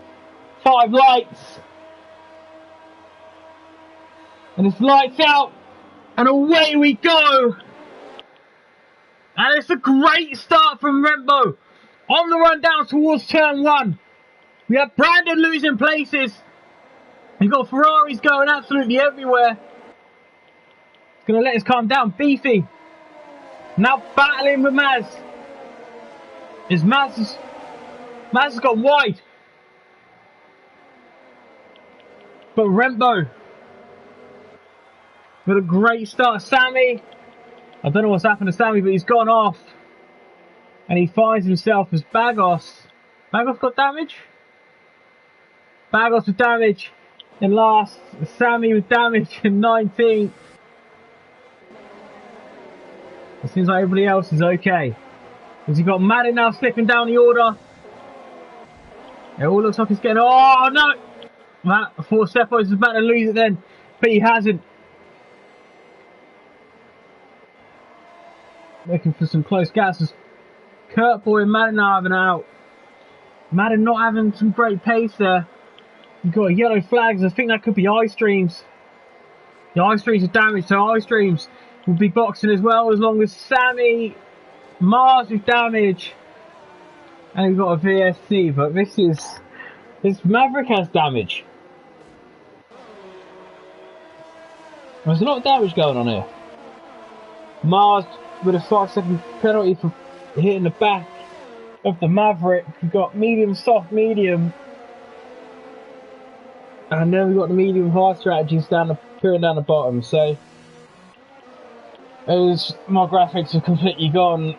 5 lights. And it's lights out. And away we go! And it's a great start from Rembo. On the run down towards turn 1. We have Brandon losing places. We've got Ferraris going absolutely everywhere. It's going to let us calm down. Beefy. Now battling with Maz. Maz has got wide. But Rembo. With a great start. Sammy. I don't know what's happened to Sammy, but he's gone off. And he finds himself as Bagos. Bagos got damage? Bagos with damage in last. Sammy with damage in 19th. It seems like everybody else is okay. Because you've got Madden now slipping down the order. It all looks like he's getting... Oh, no! Matt, I thought Steppo was about to lose it then. But he hasn't. Looking for some close gaps. Kurtboy and Madden now having out. Madden not having some great pace there. You've got yellow flags. I think that could be Ice Streams. The Ice Streams are damaged, so Ice Streams will be boxing as well, as long as Sammy, Mars with damage. And we've got a VSC, but this Maverick has damage. There's a lot of damage going on here. Mars with a 5-second penalty for hitting the back of the Maverick. We've got medium, soft, medium. And then we've got the medium hard strategies appearing down the bottom. So as my graphics have completely gone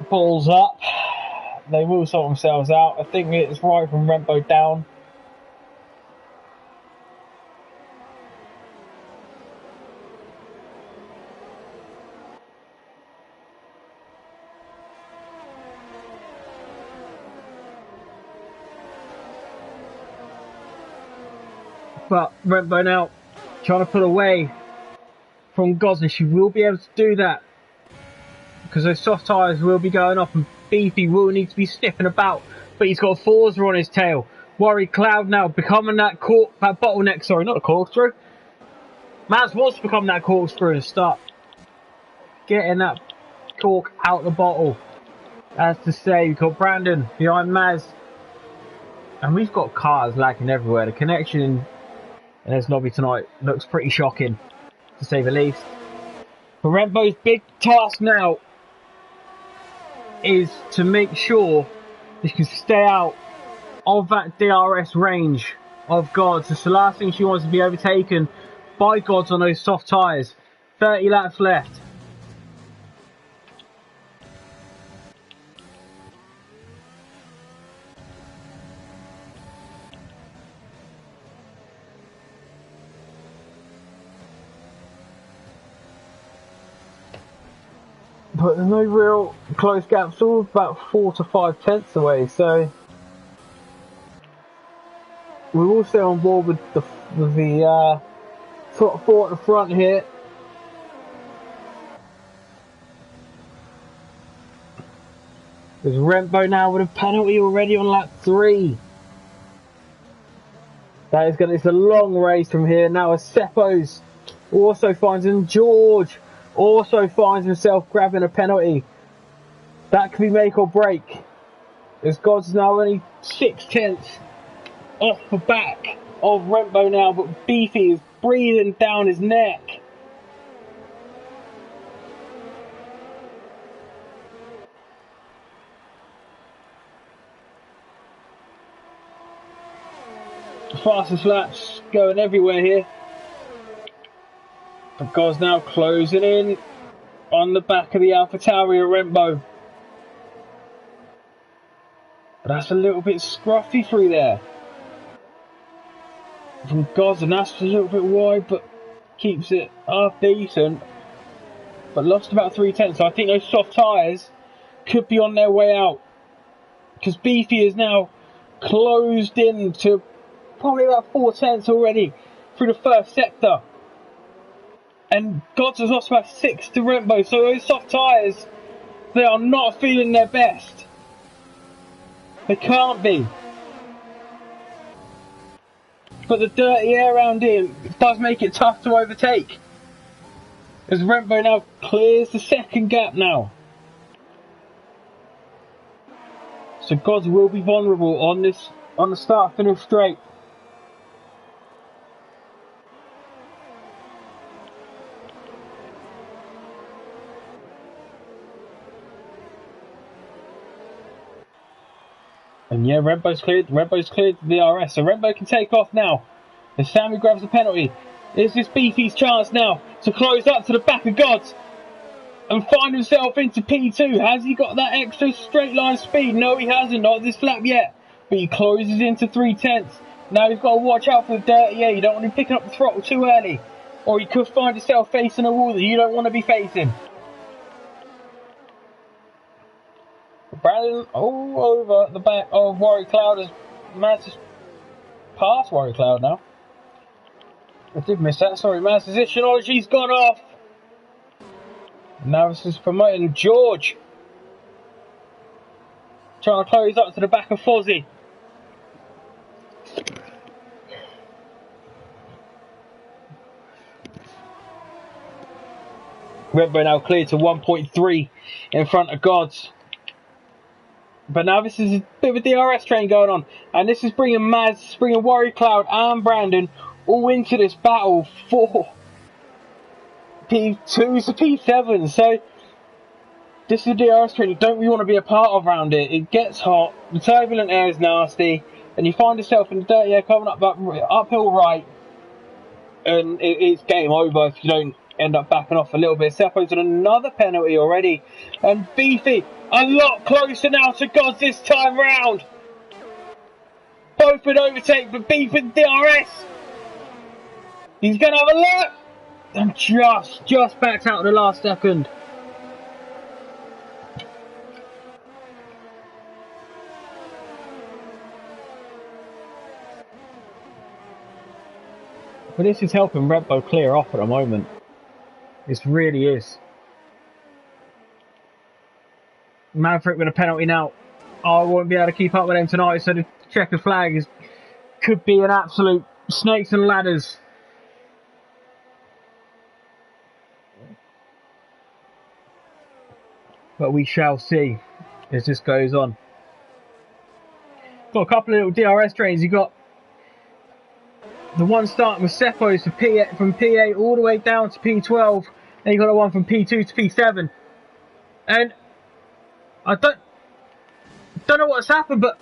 balls up, they will sort themselves out. I think it's right from Rembo down. But Rembo now trying to pull away from Gosnell. She will be able to do that because those soft tyres will be going off and Beefy will need to be sniffing about. But he's got a Forza on his tail. Worry Cloud now becoming that bottleneck. Sorry, not a corkscrew. Maz wants to become that corkscrew and start getting that cork out the bottle. As to say, we've got Brandon behind Maz. And we've got cars lagging everywhere. The connection in this lobby tonight looks pretty shocking, to say the least. But Rembo's big task now is to make sure he can stay out of that DRS range of Gods. It's the last thing she wants to be overtaken by Gods on those soft tyres. 30 laps left. But there's no real close gaps, all about 4 to 5 tenths away, so we're also on board with the top 4 at the front here. There's Rembo now with a penalty already on lap 3. It's a long race from here. Now as Seppo's also finds him, George also finds himself grabbing a penalty. That could be make or break. As God's now only 6 tenths off the back of Rembo now, but Beefy is breathing down his neck. The fastest laps going everywhere here. But God's now closing in on the back of the AlphaTauri at Rembo. But that's a little bit scruffy through there from Gods, and that's a little bit wide, but keeps it half decent. But lost about 3 tenths. So I think those soft tyres could be on their way out, because Beefy is now closed in to probably about 4 tenths already through the first sector. And Gods has lost about 6 to Rembo, so those soft tyres, they are not feeling their best. They can't be. But the dirty air around him does make it tough to overtake, as Rembo now clears the second gap now. So Gods will be vulnerable on the start finish straight. And yeah, Rembo's cleared the DRS, so Rembo can take off now. As Sammy grabs the penalty, is this Beefy's chance now to close up to the back of Gods and find himself into P2. Has he got that extra straight line speed? No, he hasn't, not this lap yet. But he closes into 3 tenths. Now he's got to watch out for the dirty air. You don't want him picking up the throttle too early, or he could find himself facing a wall that you don't want to be facing. Brandon all over the back of Worry Cloud as Maz has passed Worry Cloud now. I did miss that, sorry Maz. His technology's gone off. Now this is promoting George. Trying to close up to the back of Fozzie. Rembo now cleared to 1.3 in front of Gods. But now this is a bit of a DRS train going on. And this is bringing Maz, bringing Worry Cloud and Brandon all into this battle for P2s to P7. So this is a DRS train you don't really want to be a part of around it. It gets hot. The turbulent air is nasty. and you find yourself in the dirty air coming up that uphill right, and it's game over if you don't end up backing off a little bit. Seppo's on another penalty already, and Beefy a lot closer now to Gods this time round. Both would overtake, but Beefy DRS. He's going to have a look, and just backed out in the last second. But this is helping Red Bull clear off at the moment. This really is. Maverick with a penalty now. I won't be able to keep up with them tonight, so the checkered flag could be an absolute snakes and ladders. But we shall see as this goes on. Got a couple of little DRS trains. You got the one starting with Seppo's from P8 all the way down to P12. Then you got the one from P2 to P7. And I don't know what's happened, but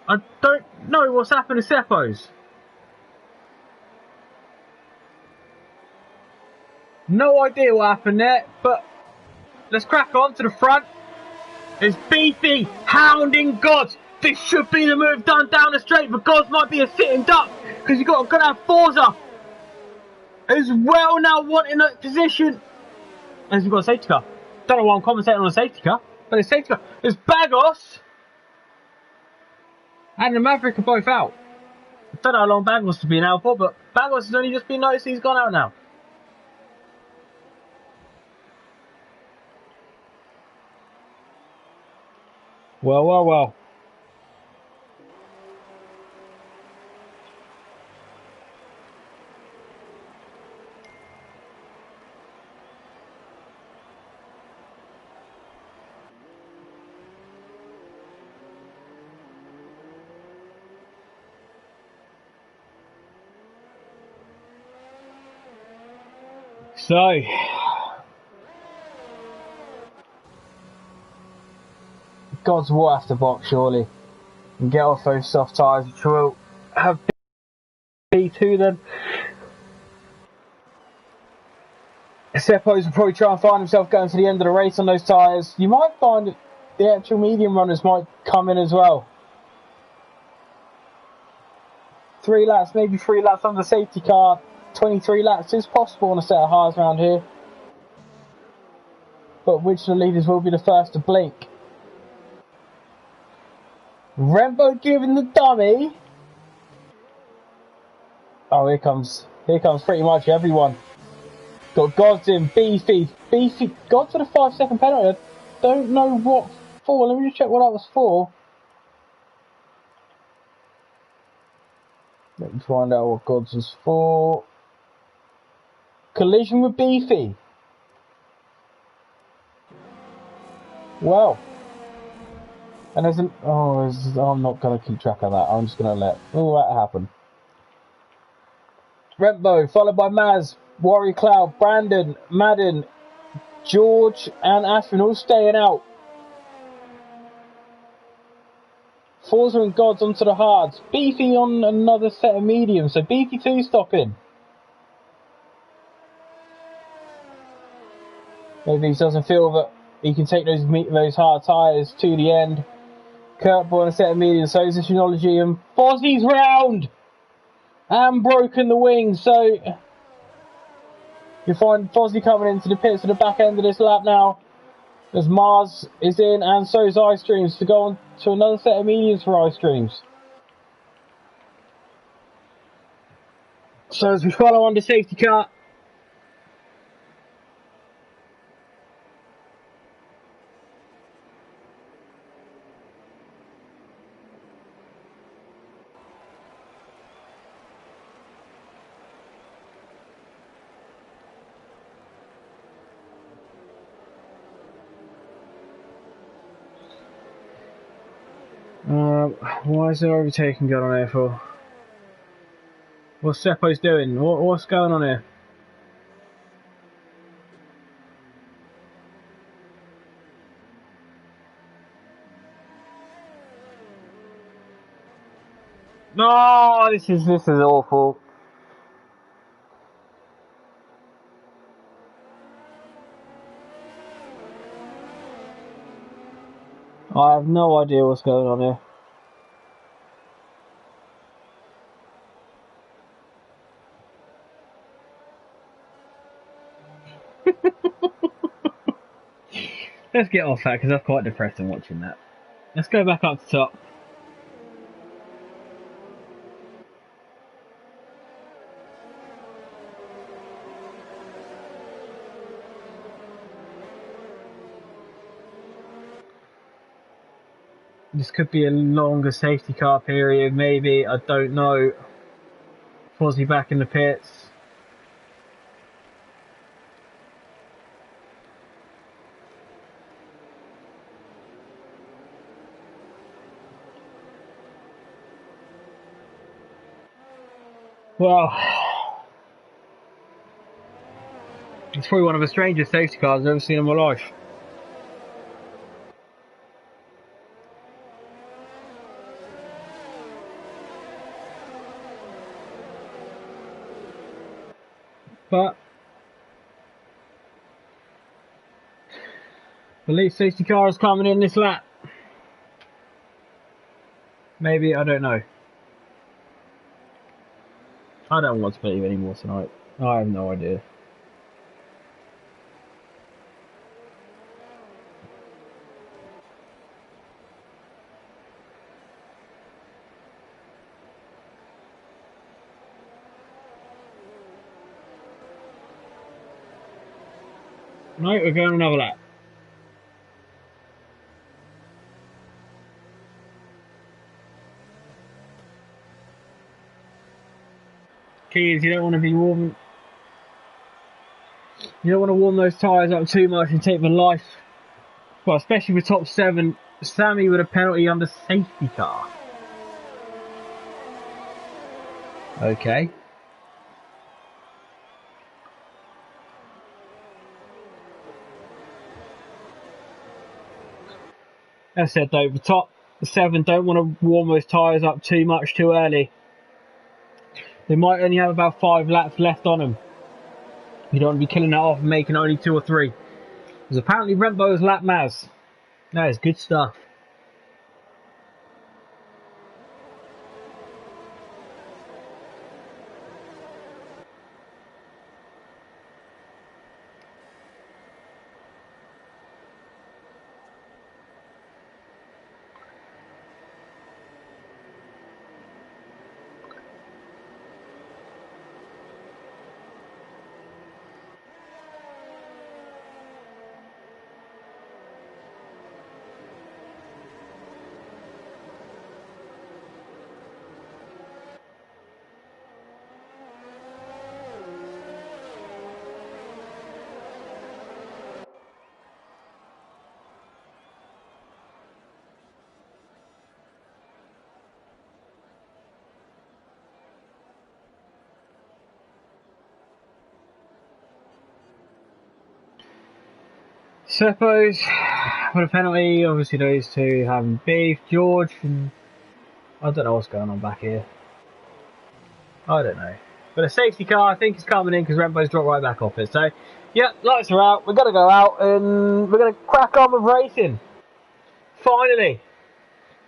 I don't know what's happened to Seppo's. No idea what happened there, but let's crack on to the front. It's Beefy hounding Gods. This should be the move done down the straight, but Gods might be a sitting duck because you've got to have Forza as well now wanting that position. As we've got a safety car. Don't know why I'm commentating on a safety car, but it's safety car. There's Bagos and the Maverick are both out. I don't know how long Bagos has been out for, but Bagos has only just been noticed he's gone out now. Well. So, Gods will have to box surely and get off those soft tyres, which will have P2 then. Seppo's will probably try and find himself going to the end of the race on those tyres. You might find that the actual medium runners might come in as well. 3 laps, maybe 3 laps on the safety car. 23 laps is possible on a set of hires around here. But which of the leaders will be the first to blink? Rembo giving the dummy. Oh, here comes pretty much everyone. Got Gods in, Beefy, Gods for the 5-second penalty. I don't know what for. Let me just check what that was for. Let me find out what Gods was for. Collision with Beefy. Well. And there's an... I'm not going to keep track of that. I'm just going to let all that happen. Rembo, followed by Maz, Warrior Cloud, Brandon, Madden, George and Ashwin all staying out. Forza and Gods onto the hards. Beefy on another set of mediums, so Beefy 2 stopping. Maybe he doesn't feel that he can take those hard tyres to the end. Kurt Boy on a set of mediums, so is the Synology, and Fozzie's round! And broken the wing, so you find Fozzie coming into the pits at the back end of this lap now. As Mars is in, and so is Ice Streams to go on to another set of mediums for Ice Streams. So as we follow on the safety car. Why is there overtaking going on here for? What's Seppo's doing? What's going on here? No, this is awful. I have no idea what's going on here. Let's get off that because that's quite depressing watching that. Let's go back up to top. This could be a longer safety car period, maybe. I don't know. Fozzie back in the pits. Well, it's probably one of the strangest safety cars I've ever seen in my life. But the lead safety car is coming in this lap. Maybe, I don't know. I don't want to believe anymore tonight. I have no idea. No, we're going another lap. Key is you don't want to be warm. You don't want to warm those tyres up too much and take the life. Well, especially with top 7, Sammy with a penalty under safety car. Okay. As I said though, the top 7 don't want to warm those tyres up too much too early. They might only have about 5 laps left on them. You don't want to be killing that off and making only 2 or 3. Because apparently Rembo's lap Maz. That is good stuff. Seppo's for a penalty, obviously those two having beef. George, and I don't know what's going on back here. I don't know. But a safety car, I think, is coming in because Rembo's dropped right back off it. So, yeah, lights are out. We're going to go out and we're going to crack on with racing. Finally.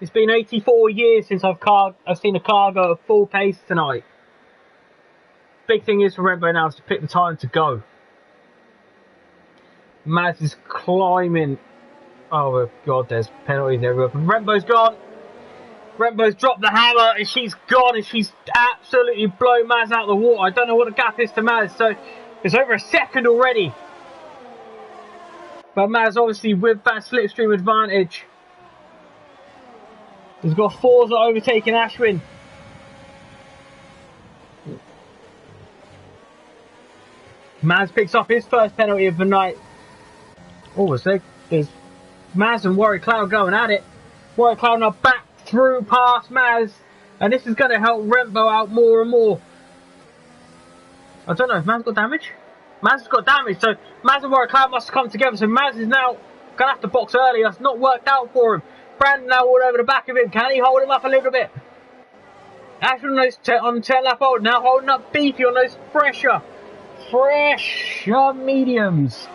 It's been 84 years since I've seen a car go at full pace tonight. Big thing is for Rembo now is to pick the time to go. Maz is climbing. Oh god, there's penalties everywhere. Rembo's gone. Rembo's dropped the hammer and she's gone and she's absolutely blown Maz out of the water. I don't know what the gap is to Maz, so it's over a second already. But Maz obviously with that slipstream advantage. He's got Forza overtaking Ashwin. Maz picks up his first penalty of the night. Oh, there's Maz and Warwick Cloud going at it. Warwick Cloud now back through past Maz. And this is going to help Rembo out more and more. I don't know if Maz got damage. Maz has got damage, so Maz and Warwick Cloud must have come together. So Maz is now going to have to box early. That's not worked out for him. Brandon now all over the back of him. Can he hold him up a little bit? Ashton on those on 10 lap hold now, holding up Beefy on those fresher mediums.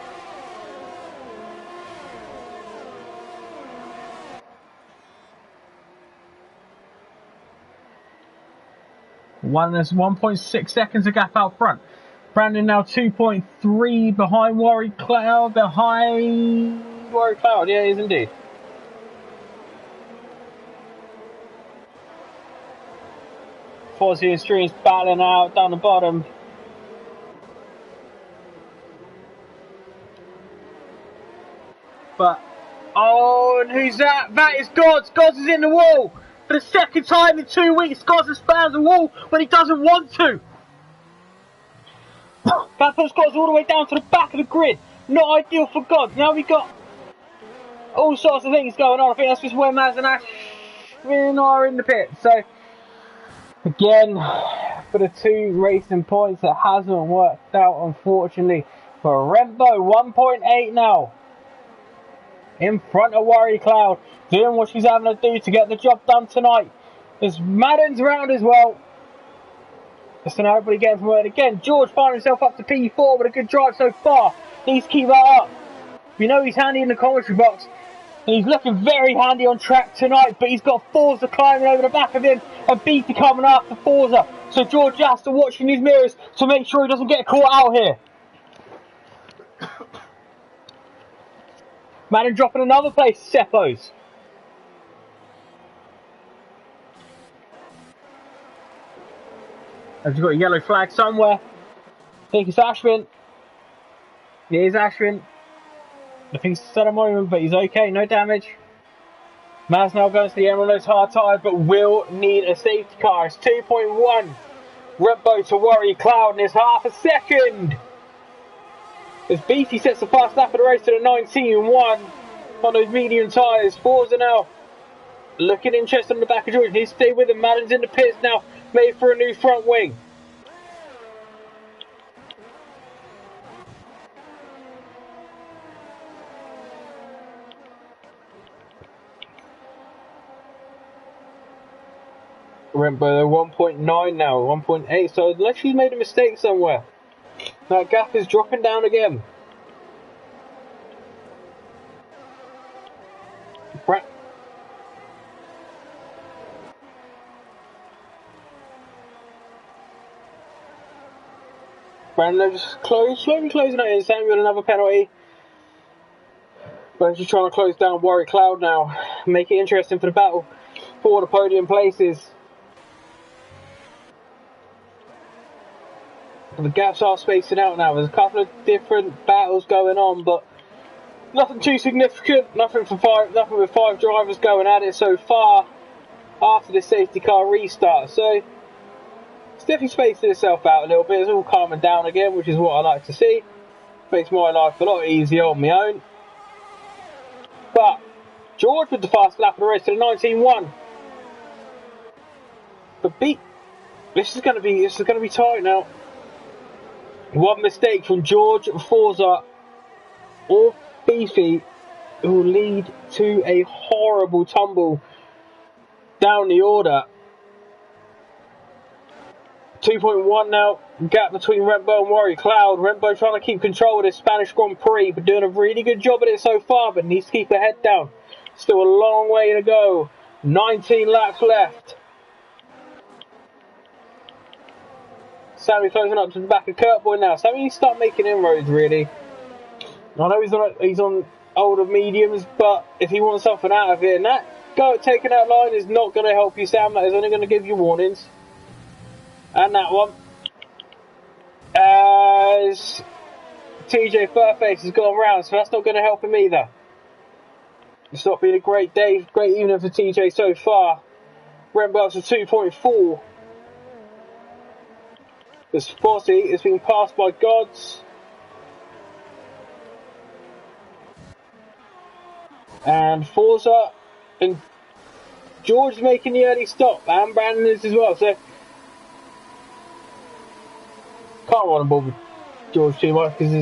There's 1.6 seconds of gap out front. Brandon now 2.3 behind Warwick Cloud. Behind Warwick Cloud, yeah, he is indeed. Fozzie and Streams battling out down the bottom. But, oh, and who's that? That is Gods. Gods is in the wall. For the second time in 2 weeks, Gods has found the wall when he doesn't want to. That puts Gods all the way down to the back of the grid. Not ideal for Gods. Now we've got all sorts of things going on. I think that's just where Maz and Ashwin are in the pit. So, again, for the 2 racing points, it hasn't worked out, unfortunately. For Rembo, 1.8 now. In front of Worry Cloud, doing what she's having to do to get the job done tonight. There's Madden's around as well. Just now everybody getting from word again. George finding himself up to P4 with a good drive so far. Needs to keep that up. We know he's handy in the commentary box. And he's looking very handy on track tonight, but he's got Forza climbing over the back of him and Beatty coming after Forza. So George has to watch in his mirrors to make sure he doesn't get caught out here. Madden dropping another place, Seppo's. Have you got a yellow flag somewhere? I think it's Ashwin. It is Ashwin. I think it's at a moment, but he's okay, no damage. Maz now goes to the end on those hard tyres, but will need a safety car. It's 2.1. Rembo to Worry Cloud, and it's half a second. As Beatty sets the fast lap of the race to the 19.1 on those medium tyres. Forza now looking interested on the back of George. He's stay with him. Madden's in the pits now, made for a new front wing. Remember, 1.9 now, 1.8. So unless she's made a mistake somewhere, that gap is dropping down again. Brandon just slowly closing out in. Samuel another penalty. But just trying to close down Warwick Cloud now. Make it interesting for the battle for the podium places. The gaps are spacing out now. There's a couple of different battles going on, but nothing too significant. Nothing with 5 drivers going at it so far after the safety car restart. So it's definitely spacing itself out a little bit. It's all calming down again, which is what I like to see. Makes my life a lot easier on my own. But George with the fast lap of the race to the 19.1. But this is going to be tight now. One mistake from George, Forza, or Beefy will lead to a horrible tumble down the order. 2.1 now, gap between Rembo and Worry Cloud. Rembo trying to keep control of this Spanish Grand Prix, but doing a really good job at it so far, but needs to keep her head down. Still a long way to go. 19 laps left. Sammy closing up to the back of Kurtboy now. Sammy needs to start making inroads, really. I know he's on older mediums, but if he wants something out of it, and that taking that line is not going to help you, Sam. That is only going to give you warnings. And that one. As TJ Furface has gone round, so that's not going to help him either. It's not been a great day, great evening for TJ so far. Rembo up to 2.4. This Fozzie is being passed by Gods. And Forza and George is making the early stop, and Brandon is as well. So can't run on board with George too much because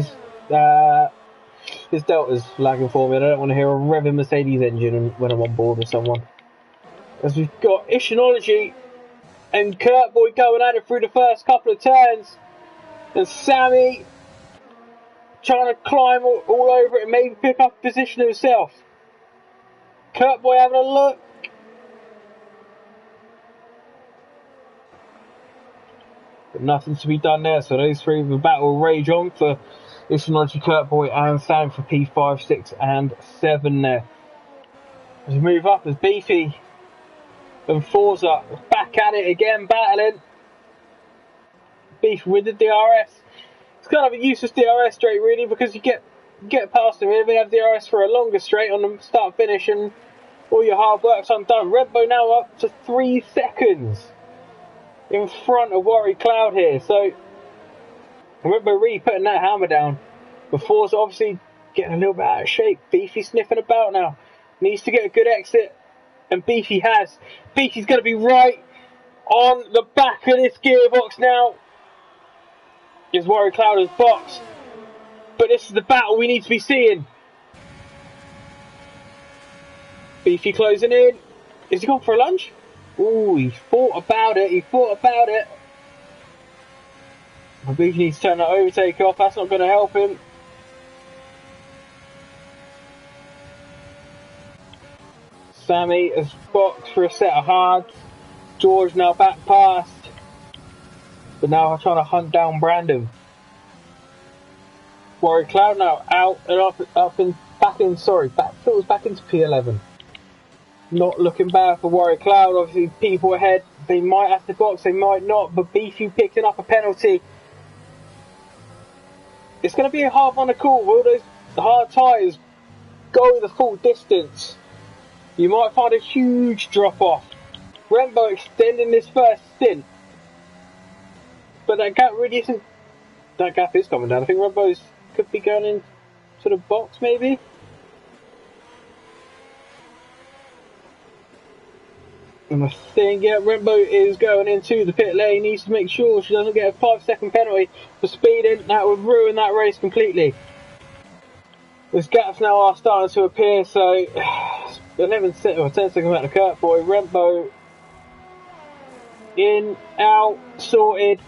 his Delta's lagging for me, and I don't want to hear a revving Mercedes engine when I'm on board with someone. As we've got Ishinology And Kurt Boy going at it through the first couple of turns. And Sammy trying to climb all over it and maybe pick up a position himself. Kurt Boy having a look. But nothing's to be done there, so those three of the battle will rage on for Ishinoji, Kurt Boy and Sam for P5, 6 and 7 there. As we move up, as Beefy and Forza back at it again, battling. Beefy with the DRS. It's kind of a useless DRS straight really, because you get past him. They have DRS for a longer straight on the start finish and all your hard work's undone. Redbo now up to 3 seconds in front of Worry Cloud here. So Redbo really putting that hammer down. But Forza obviously getting a little bit out of shape. Beefy sniffing about now. Needs to get a good exit. And Beefy has. Beefy's going to be right on the back of this gearbox now. Is Worry Cloud has boxed. But this is the battle we need to be seeing. Beefy closing in. Is he gone for a lunge? Ooh, he thought about it. But Beefy needs to turn that overtake off. That's not going to help him. Sammy has boxed for a set of hards. George now back past. But now I'm trying to hunt down Brandon. Worry Cloud now out and back into P11. Not looking bad for Worry Cloud. Obviously people ahead, they might have to box, they might not, but Beefy picking up a penalty. It's going to be a hard one to call. Will those hard tyres go the full distance? You might find a huge drop off. Rembo extending this first stint. But that gap really isn't. That gap is coming down. I think Rembo's could be going into the box maybe. And I think, yeah, Rembo is going into the pit lane. Needs to make sure she doesn't get a 5-second penalty for speeding. That would ruin that race completely. Those gaps now are starting to appear, so 10 seconds out of Kurt Boy. Rembo in, out, sorted.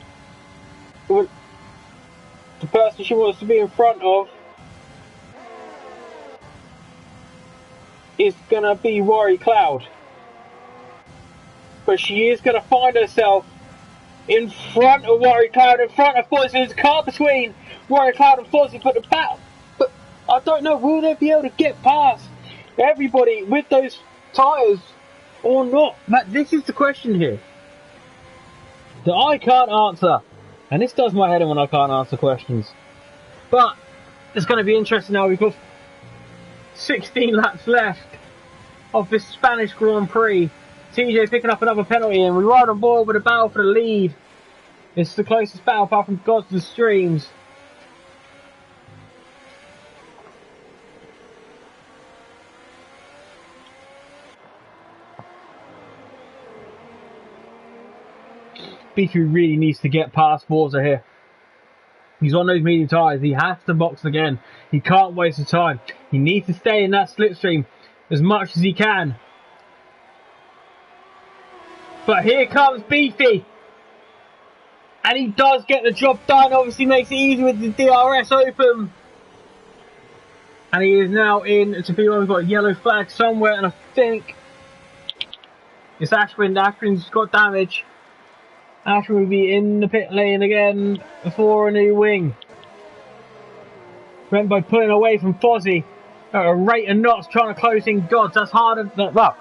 The person she wants to be in front of is going to be Worry Cloud. But she is going to find herself in front of Worry Cloud, in front of Fozzie. There's a car between Worry Cloud and Fozzie, but but I don't know, will they be able to get past everybody with those tyres or not? Matt, this is the question here that I can't answer. And this does my head in when I can't answer questions. But it's going to be interesting now. We've got 16 laps left of this Spanish Grand Prix. TJ picking up another penalty, and we ride on board with a battle for the lead. It's the closest battle apart from Gods to the Streams. Beefy really needs to get past Forza here. He's on those medium tyres. He has to box again. He can't waste the time. He needs to stay in that slipstream as much as he can. But here comes Beefy. And he does get the job done. Obviously makes it easy with the DRS open. And he is now in to P1. We've got a yellow flag somewhere. And I think it's Ashwin. Ashwin's got damage. Ashwin will be in the pit lane again for a new wing. Rembo pulling away from Fozzie at a rate of knots, trying to close in Gods. That's harder than, well,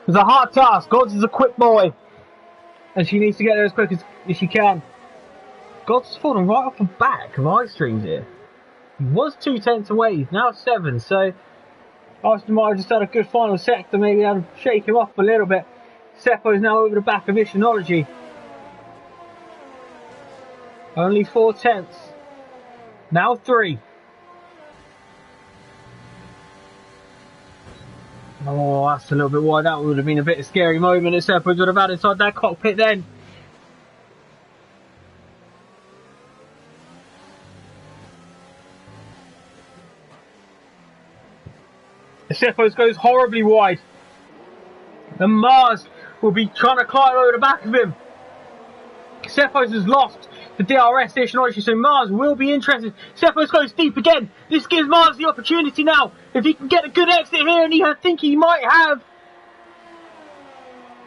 it's a hard task. Gods is a quick boy, and she needs to get there as quick as she can. Gods has fallen right off the back of ice streams here. He was 2 tenths away, he's now 7, so Austin might have just had a good final sector, maybe had to shake him off a little bit. Seppo's now over the back of Ishinology. Only 4 tenths. Now 3. Oh, that's a little bit wide. That would have been a bit of a scary moment if Seppo would have had inside that cockpit then. Seppo goes horribly wide. And Mars will be trying to climb over the back of him. Cephos has lost the DRS station, so Mars will be interested. Cephos goes deep again. This gives Mars the opportunity now. If he can get a good exit here, and I think he might have.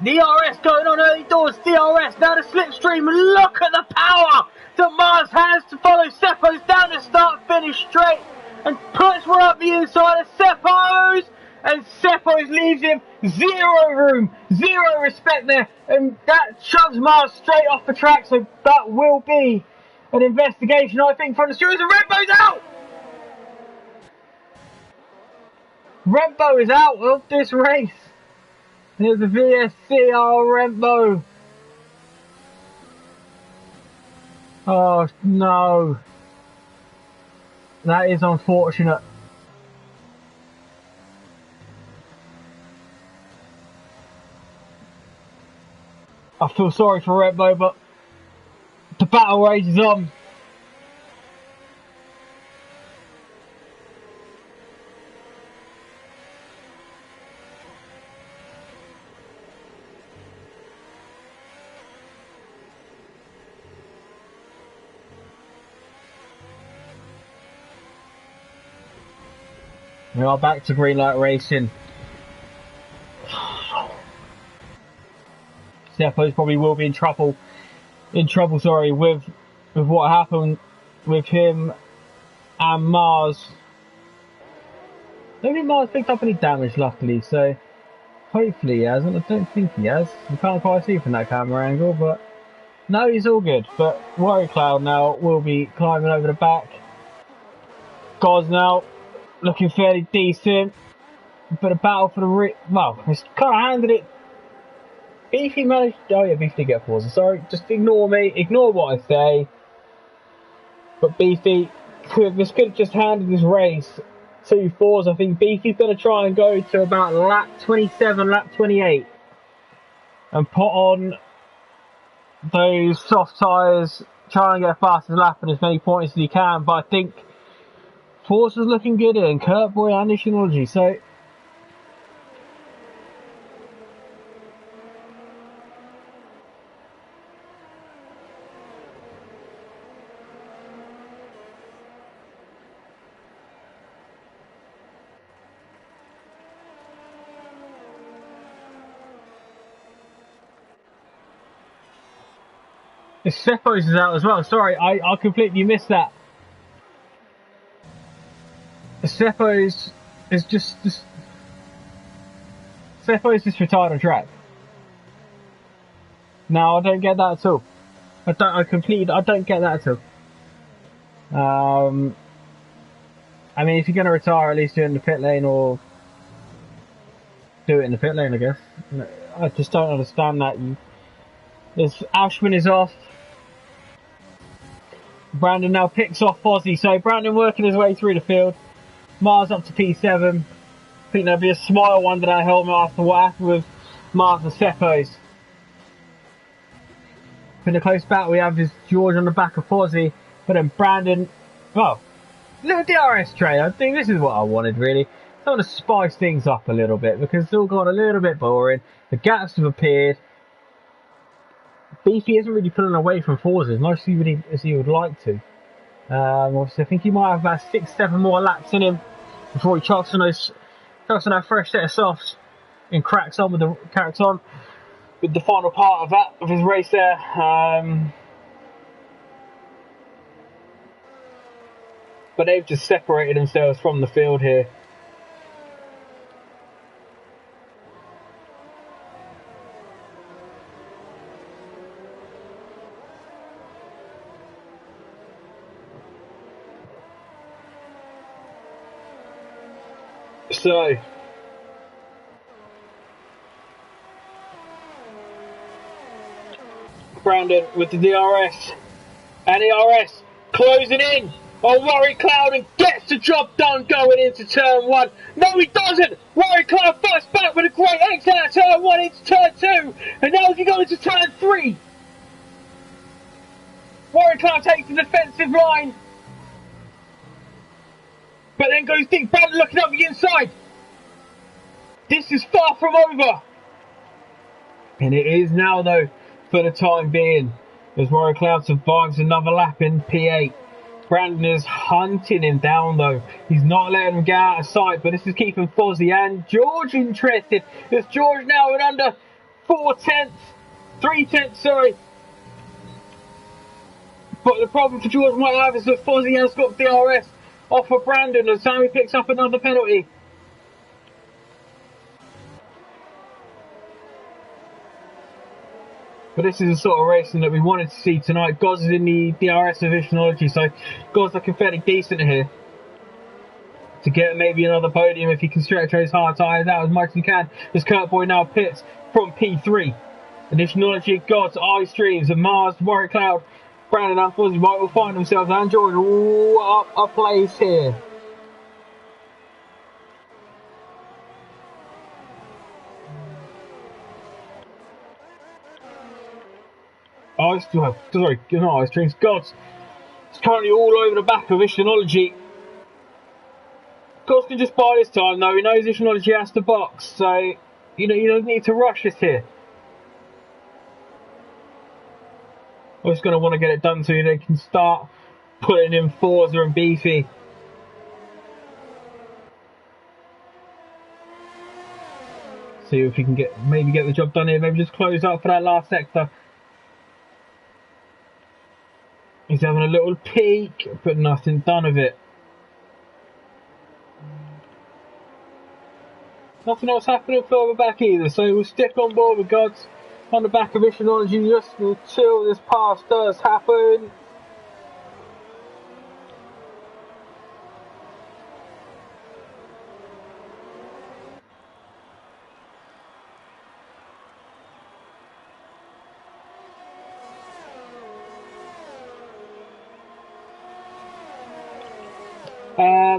DRS going on early doors. DRS now the slipstream. Look at the power that Mars has to follow Cephos down the start-finish straight and puts one up the inside of Cephos. And Cephos leaves him zero room, zero respect there, and that shoves Mars straight off the track. So that will be an investigation, I think, from the stewards. And Rembo's out. Rembo is out of this race. Here's the VSCR Rembo. Oh no, that is unfortunate. I feel sorry for Rembo, but the battle rages on. We are back to green light racing. Cephos probably will be in trouble, with what happened with him and Mars. I don't think Mars picked up any damage, luckily, so hopefully he hasn't. I don't think he has. You can't quite see from that camera angle, but no, he's all good. But Worry Cloud now will be climbing over the back. Goz now looking fairly decent, but a battle for the well, he's kind of handed it. Beefy managed. Oh yeah, Beefy did get forces. Sorry, just ignore me. Ignore what I say. But Beefy could have just handed this race 2-4s. I think Beefy's going to try and go to about lap 27, lap 28, and put on those soft tyres. Try and get a fastest lap and as many points as he can. But I think Force is looking good in Kurt Boy and Ishinology. So. Cephos is out as well. Sorry, I completely missed that. Cephos is just Cephos is retired on track. No, I don't get that at all. I don't get that at all. I mean, if you're going to retire, at least do it in the pit lane, or do it in the pit lane, I guess. I just don't understand that. Ashman is off. Brandon now picks off Fozzie. So Brandon working his way through the field. Mars up to P7. I think there'll be a smile under that helmet after what happened with Mars and Cephos. In a close battle, we have this George on the back of Fozzie. But then Brandon, well, little DRS tray. I think this is what I wanted, really. I want to spice things up a little bit because it's all gone a little bit boring. The gaps have appeared. Beefy isn't really pulling away from Forza as much as he would like to. Obviously, I think he might have about 6-7 more laps in him before he chucks on that fresh set of softs and cracks on with the final part of his race there. But they've just separated themselves from the field here. So, Brandon with the DRS, and DRS closing in on Worry Cloud and gets the job done going into turn 1. No, he doesn't. Worry Cloud first back with a great exit out of turn 1 into turn 2, and now he goes into turn 3. Worry Cloud takes the defensive line, but then goes deep. Brandon looking up the inside. This is far from over. And it is now, though, for the time being. As Rory Cloud survives another lap in P8. Brandon is hunting him down though. He's not letting him get out of sight, but this is keeping Fozzie and George interested. There's George now at under 3 tenths, sorry. But the problem for George might have is that Fozzie has got DRS off of Brandon, and Sammy picks up another penalty. But this is the sort of racing that we wanted to see tonight. Goz is in the DRS of Visionology, so Goz looking fairly decent here to get maybe another podium if he can stretch those hard tyres out as much as he can. As Kurt Boyd now pits from P3. Visionology, Goz, Ice Streams, and Mars, Warwick Cloud, Brandon and Fozzie might will find themselves and George up a place here. Ice Streams, Goz. It's currently all over the back of Visionology. Goz can just buy this time though. He knows Visionology has to box, so you don't need to rush this here. I'm just going to want to get it done so they can start putting in Forza and Beefy. See if we can maybe get the job done here. Maybe just close up for that last sector. He's having a little peek, but nothing done of it. Nothing else happening further back either, so we'll stick on board with Gods on the back of Visionology just until this pass does happen.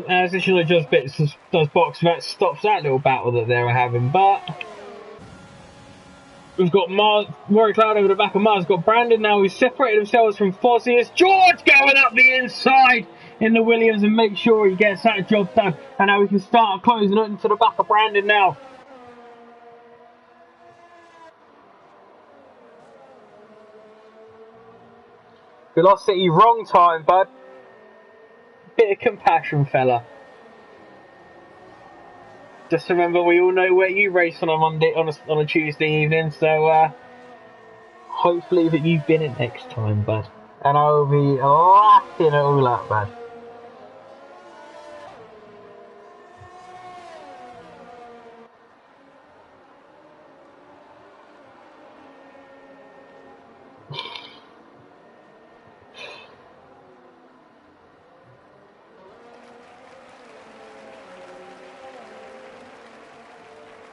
As Visionology does box, that stops that little battle that they were having, but we've got Rory Cloud over the back of Mars. We've got Brandon now, who's separated themselves from Fozzie. It's George going up the inside in the Williams and make sure he gets that job done. And now we can start closing it into the back of Brandon now. Velocity, wrong time, bud. Bit of compassion, fella. Just remember, we all know where you race on a Monday, on a Tuesday evening, so hopefully that you've been it next time, bud. And I will be laughing it all up, bud.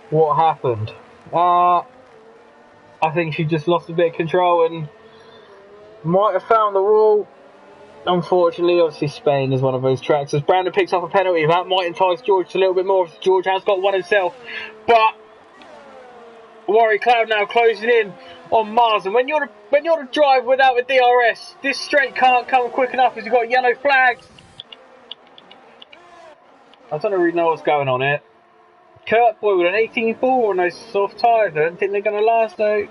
What happened? I think she just lost a bit of control and might have found the wall. Unfortunately, obviously Spain is one of those tracks. As Brandon picks up a penalty, that might entice George a little bit more. George has got one himself, but Warwick Cloud now closing in on Mars. And when you're to drive without a DRS, this straight can't come quick enough because you've got yellow flags. I don't really know what's going on here. Kurt Boyd with an 18-4 on those soft tyres. I don't think they're going to last though.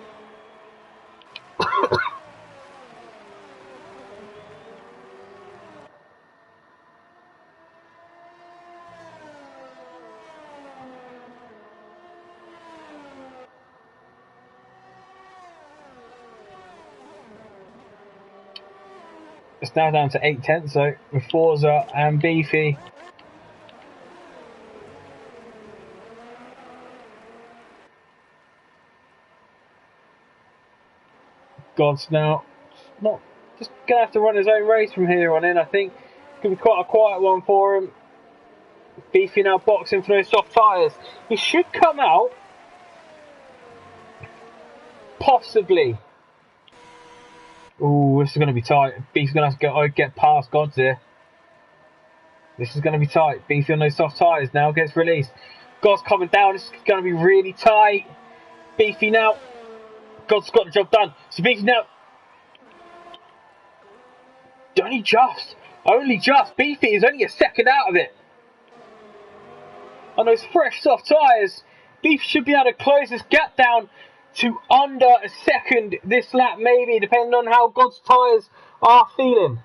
It's now down to 8 tenths though, with Forza and Beefy. God's now not just gonna have to run his own race from here on in. I think it's gonna be quite a quiet one for him. Beefy now boxing for those soft tyres. He should come out, possibly. Ooh, this is gonna be tight. Beefy's gonna have to get past Gods here. This is gonna be tight. Beefy on those soft tyres now gets released. God's coming down. This is gonna be really tight. Beefy now. God's got the job done. So Beefy now. Only just. Beefy is only a second out of it. On those fresh soft tyres, Beefy should be able to close this gap down to under a second this lap, maybe, depending on how God's tyres are feeling.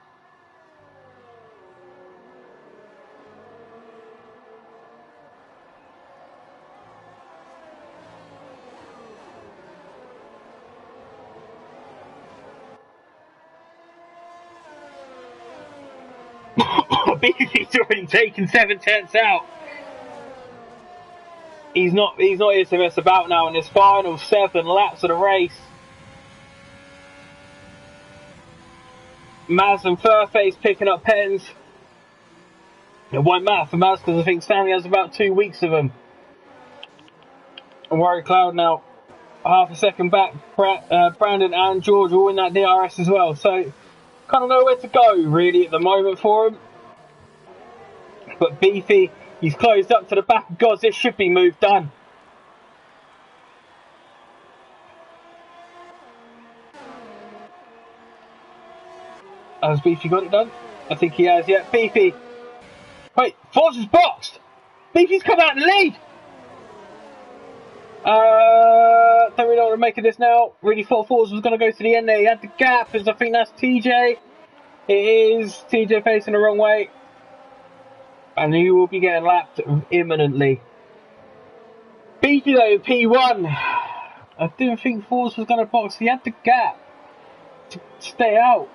Beefy's already taken 7 tenths out. He's not here to mess about now in his final 7 laps of the race. Maz and Furface picking up pens. It won't matter for Maz because I think Sammy has about 2 weeks of them. And Warrior Cloud now half a second back. Brandon and George all in that DRS as well. So kind of know where to go really at the moment for him. But Beefy, he's closed up to the back of Gods. This should be move done. Has Beefy got it done? I think he has, yeah. Beefy. Wait, Forza's boxed! Beefy's come out in the lead! Don't really know what to make of this now. Really thought Forza was going to go to the end there. He had the gap, as I think that's TJ. It is TJ facing the wrong way. And he will be getting lapped imminently. Beefy though, P1. I didn't think Forza was going to box. He had the gap to stay out.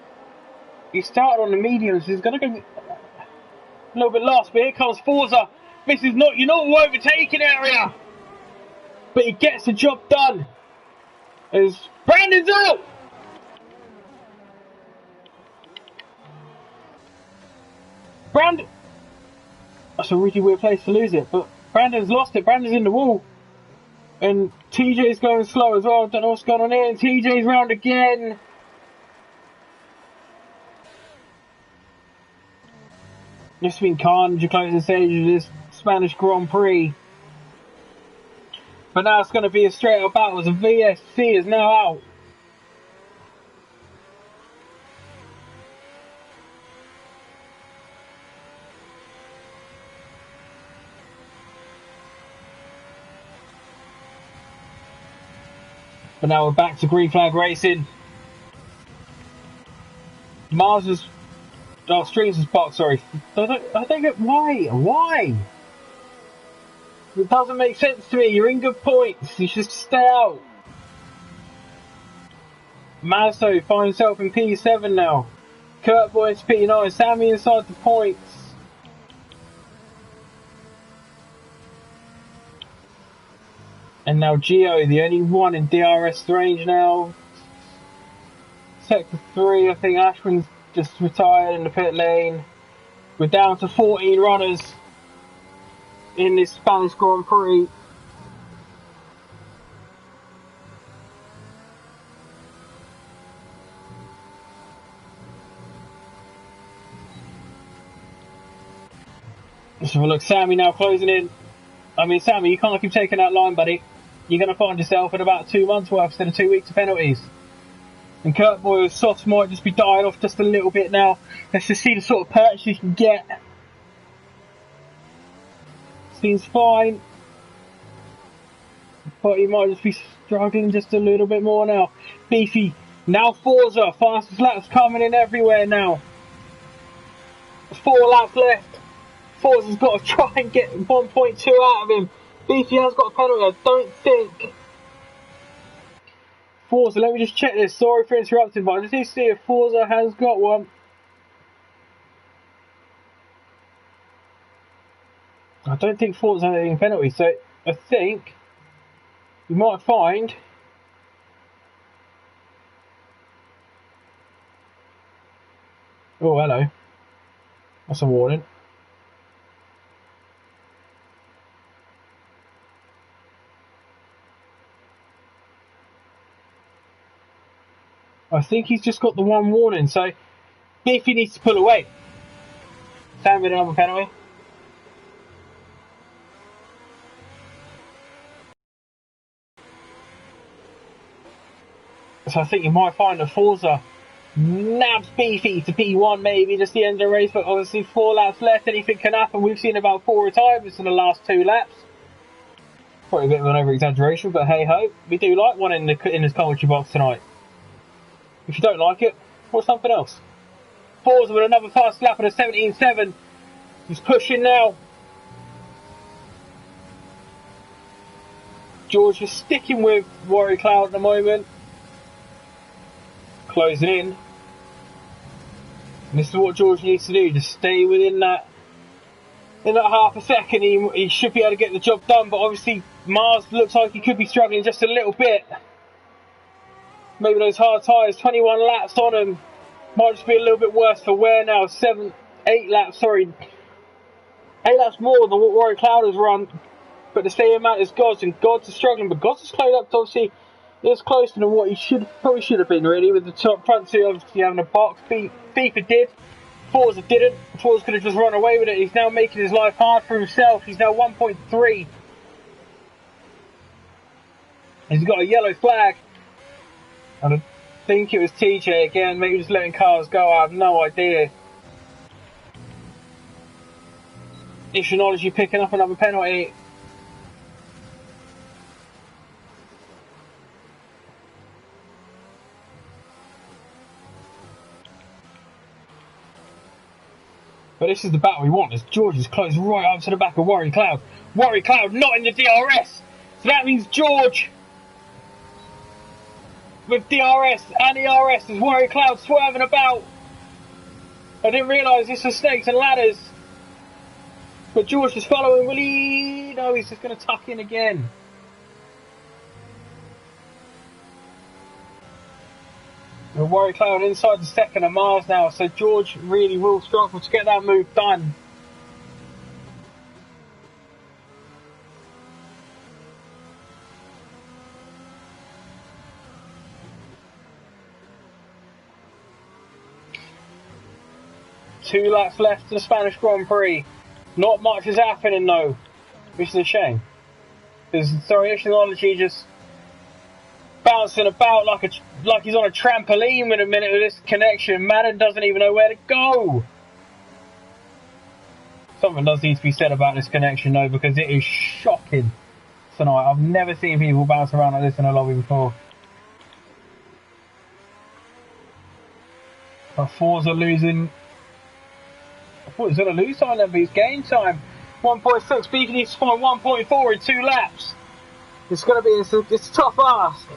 He started on the mediums. He's going to go a little bit lost. But here comes Forza. This is not, you're not overtaking area. But he gets the job done. As Brandon's out. Brandon. That's a really weird place to lose it, but Brandon's lost it. Brandon's in the wall. And TJ's going slow as well. I don't know what's going on here. And TJ's round again. This has been carnage to close the stage of this Spanish Grand Prix. But now it's going to be a straight up battle as the VSC is now out. But now we're back to green flag racing. Mars's Streams is box, sorry. I don't get why? It doesn't make sense to me. You're in good points. You should stay out. Mazzo finds himself in P7 now. Kurt Boyd's P9. Sammy inside the points. And now Gio, the only one in DRS range now. Sector 3, I think Ashman's just retired in the pit lane. We're down to 14 runners in this Spanish Grand Prix. Let's have a look. Sammy now closing in. I mean, Sammy, you can't keep taking that line, buddy. You're going to find yourself in about 2 months worth instead of 2 weeks of penalties. And Kurt Boyle's softs might just be dying off just a little bit now. Let's just see the sort of purchase you can get. Seems fine. But he might just be struggling just a little bit more now. Beefy. Now Forza. Fastest laps coming in everywhere now. 4 laps left. Forza's got to try and get 1.2 out of him. Beefy has got a penalty, I don't think. Forza, let me just check this. Sorry for interrupting, but I just need to see if Forza has got one. I don't think Forza has any penalty, so I think you might find oh, hello. That's a warning. I think he's just got the one warning, so Beefy needs to pull away. Sam with another penalty. So I think you might find a Forza nabs Beefy to P1 maybe, just the end of the race, but obviously 4 laps left, anything can happen. We've seen about 4 retirements in the last 2 laps. Probably a bit of an over-exaggeration, but hey-ho. We do like one in this commentary box tonight. If you don't like it, watch something else. Forza with another fast lap at a 17.7. He's pushing now. George is sticking with Warrior Cloud at the moment. Closing in. And this is what George needs to do, just stay within that. In that half a second, he should be able to get the job done, but obviously Mars looks like he could be struggling just a little bit. Maybe those hard tyres, 21 laps on him. Might just be a little bit worse for wear now. 8 laps more than what Warrior Cloud has run. But the same amount as Gods, and Gods is struggling, but Gods is close up to obviously is closer than what he probably should have been really, with the front two obviously having a box. FIFA did. Forza didn't. Forza could have just run away with it. He's now making his life hard for himself. He's now 1.3. He's got a yellow flag. And I think it was TJ again, maybe just letting cars go. I have no idea. Ishinology picking up another penalty. But this is the battle we want, as George is close right up to the back of Warrior Cloud. Warrior Cloud not in the DRS! So that means George with DRS and ERS as Warrior Cloud swerving about. I didn't realise this was snakes and ladders. But George is following, will he? No, he's just going to tuck in again. The Warrior Cloud inside the second of Mars now, so George really will struggle to get that move done. Two laps left to the Spanish Grand Prix. Not much is happening though, which is a shame. Because Ishinology just bouncing about like he's on a trampoline in a minute with this connection. Madden doesn't even know where to go. Something does need to be said about this connection though, because it is shocking tonight. I've never seen people bounce around like this in a lobby before. But Forza losing. I thought he was going to lose time then, but it's game time. 1.6, Beacon needs to find 1.4 in 2 laps. It's going to be it's a tough ask.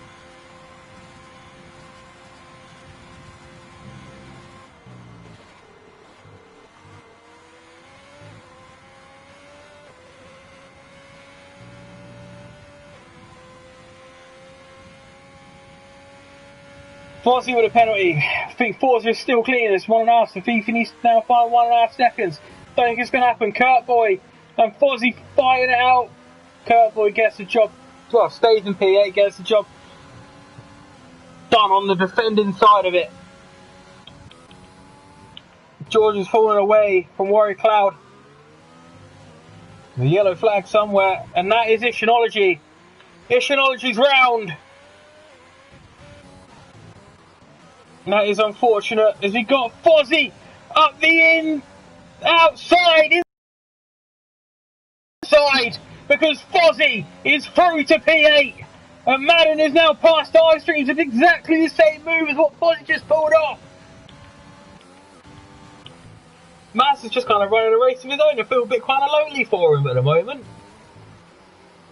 Fozzie with a penalty. I think Forza is still clean. It's 1.5, so FIFA needs to now find 1.5 seconds. Don't think it's going to happen. Kurt Boy and Fozzie fighting it out. Kurt Boy gets the job, well, stays in P8, gets the job done on the defending side of it. George is falling away from Warrior Cloud. The yellow flag somewhere, and that is Ishinology. Ishinology's round. And that is unfortunate, as we got Fozzie up the outside, inside, because Fozzie is through to P8. And Madden is now past the ice streams with exactly the same move as what Fozzie just pulled off. Mass is just kind of running a race of his own. I feel a bit kind of lonely for him at the moment.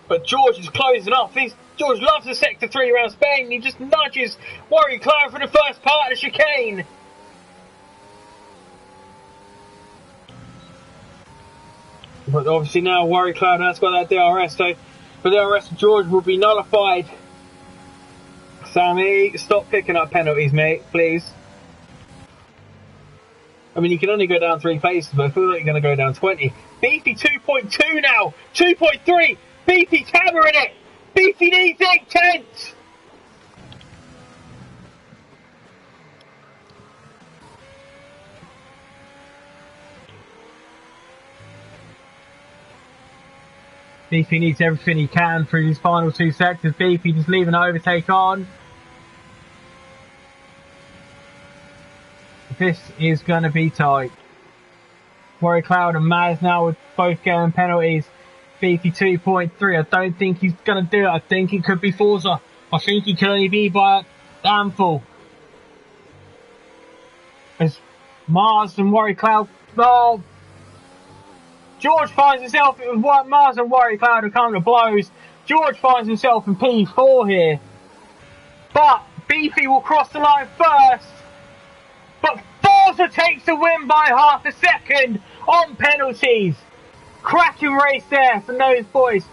But George is closing off. George loves the Sector 3 around Spain. He just nudges Warrior Cloud for the first part of the chicane. But obviously now Warrior Cloud has got that DRS, so the DRS of George will be nullified. Sammy, stop picking up penalties, mate, please. I mean, you can only go down 3 places, but I feel like you're going to go down 20. Beefy 2.2 now, 2.3. Beefy's hammering it. Beefy needs 8/10. Beefy needs everything he can through these final 2 sectors. Beefy just leaving the overtake on. This is going to be tight. Warrior Cloud and Maz now with both getting penalties. Beefy 2.3. I don't think he's going to do it. I think it could be Forza. I think he can only be by a handful. As Mars and Worry Cloud. Oh, George finds himself. It was Mars and Worry Cloud who come to blows. George finds himself in P4 here. But Beefy will cross the line first. But Forza takes the win by half a second on penalties. Cracking race there from those boys.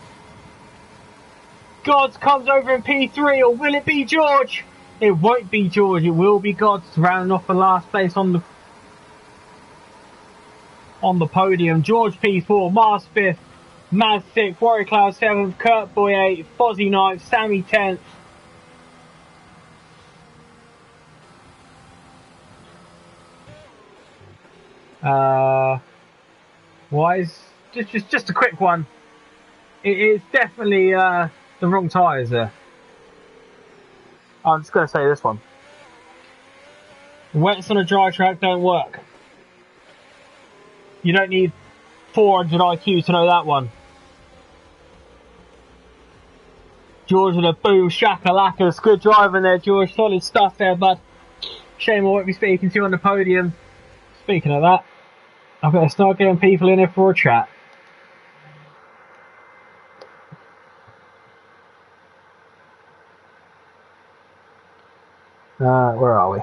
Gods comes over in P3, or will it be George? It won't be George, it will be Gods rounding off the last place on the podium. George P4, Mars 5th, Maz 6th, Warrior Cloud 7th, Kurt Boy 8th, Fozzie 9th, Sammy 10th. Why is just a quick one? It is definitely the wrong tyres there. I'm just going to say this one. Wets on a dry track don't work. You don't need 400 IQ to know that one. George with a boom shakalaka. Good driving there, George. Solid stuff there, bud. Shame I won't be speaking to you on the podium. Speaking of that, I better start getting people in here for a chat. Where are we?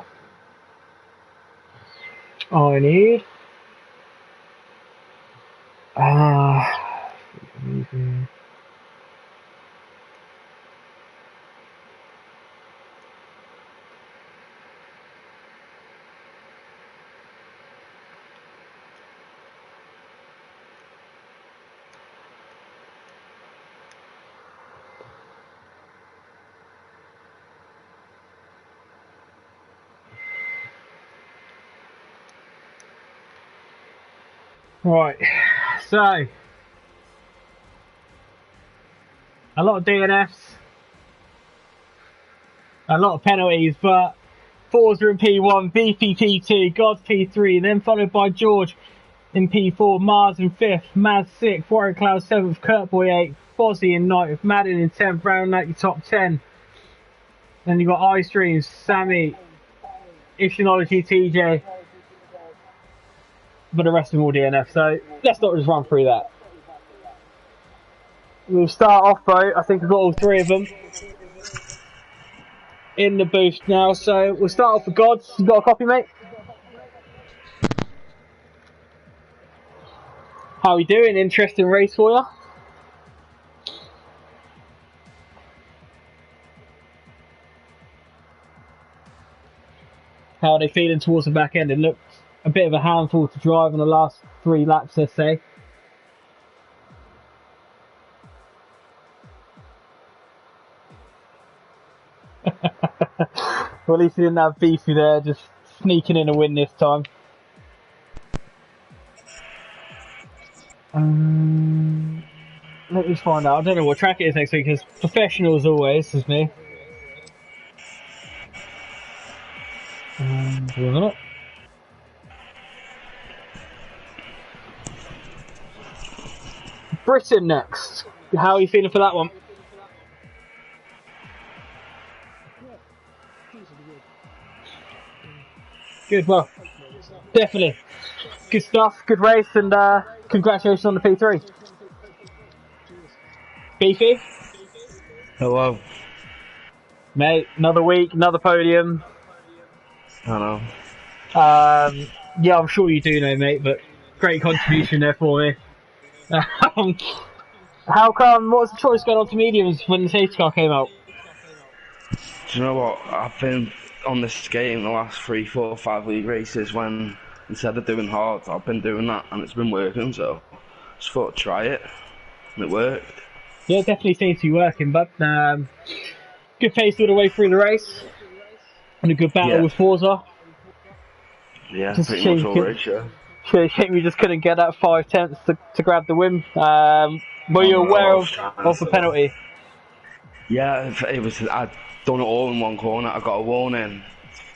I need... Right, so a lot of DNFs, a lot of penalties, but Forza in P1, Beefy P2, God P3, then followed by George in P4, Mars in 5th, Maz 6th, Warrior Cloud 7th, Kurt Boy 8th, Fozzie in 9th, Madden in 10th, round out your top 10. Then you've got iStreams, Sammy, Ishinology, TJ. But the rest of them all DNF, so let's not just run through that. We'll start off though, I think I've got all three of them in the booth now, so we'll start off with Gods. You got a copy, mate? How are we doing? Interesting race for you? How are they feeling towards the back end? It looked a bit of a handful to drive on the last 3 laps, let's say. Well, at least he didn't have Beefy there, just sneaking in a win this time. Let me find out. I don't know what track it is next week, because professional as always is me. Britain next. How are you feeling for that one? Good, well, definitely. Good stuff, good race, and congratulations on the P3. Beefy? Hello. Mate, another week, another podium. I know. Yeah, I'm sure you do know, mate, but great contribution there for me. How come, what was the choice going on to mediums when the safety car came out? Do you know what? I've been on this skating the last 3, 4, 5 league races when instead of doing hard, I've been doing that and it's been working, so just thought I'd try it and it worked. Yeah, it definitely seems to be working, but good pace all the way through the race and a good battle with Forza. Yeah, Just pretty much all race, yeah. Shame we just couldn't get that 5 tenths to grab the win. Were you aware of the penalty? Yeah, it was. I'd done it all in one corner. I got a warning.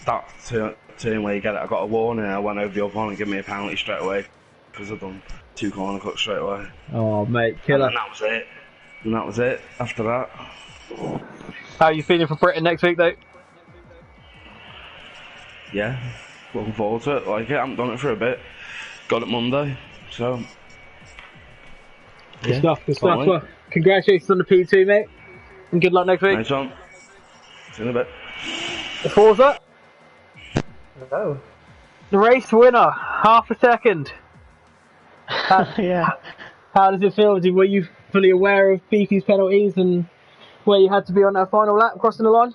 That turn where you get it, I got a warning. I went over the other one and gave me a penalty straight away. because I'd done 2 corner cuts straight away. Oh, mate, killer. And that was it. And that was it after that. How are you feeling for Britain next week, though? Yeah, looking forward to it. Like it, I haven't done it for a bit. Got it Monday, so. Good stuff, good stuff. Well, congratulations on the P2, mate. And good luck next week. Nice one. See you in a bit. The Forza. Oh. The race winner, half a second. Yeah. How does it feel? Were you fully aware of Beefy's penalties and where you had to be on that final lap crossing the line?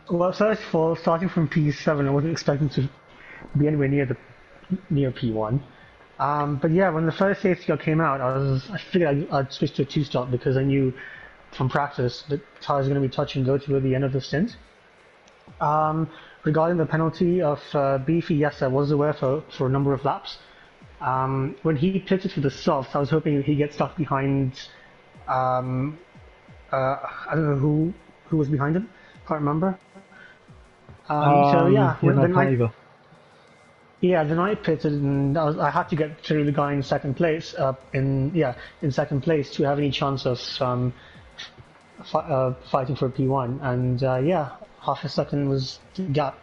Well, first of all, starting from P7, I wasn't expecting to be anywhere near P1. But yeah, when the first safety car came out, I figured I'd switch to a 2-stop because I knew from practice that cars are going to be touch and go to the end of the stint. Regarding the penalty of Beefy, yes, I was aware for a number of laps. When he pitted for the softs, I was hoping he'd get stuck behind. I don't know who was behind him. Can't remember. So yeah, then I pitted and I had to get through the guy in second place. In second place to have any chance of fighting for P1. And yeah, half a second was the gap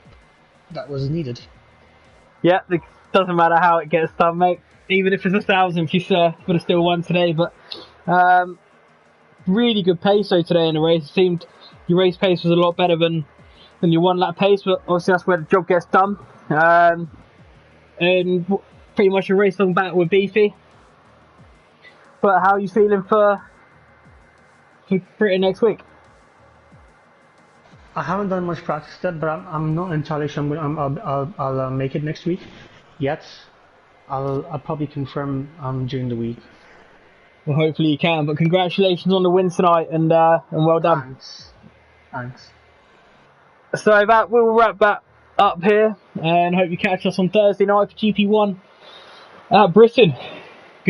that was needed. Yeah, it doesn't matter how it gets done, mate. Even if it's 1,000th, you would have still won today. But really good pace though today in the race. It seemed your race pace was a lot better than your 1 lap pace, but obviously that's where the job gets done. And pretty much a race long battle with Beefy. But how are you feeling for Britain next week? I haven't done much practice yet, but I'm not entirely sure I'll make it next week yet. I'll probably confirm during the week. Well, hopefully you can. But congratulations on the win tonight, and well done. Thanks. So we'll wrap that up here, and hope you catch us on Thursday night for GP1 at Britain.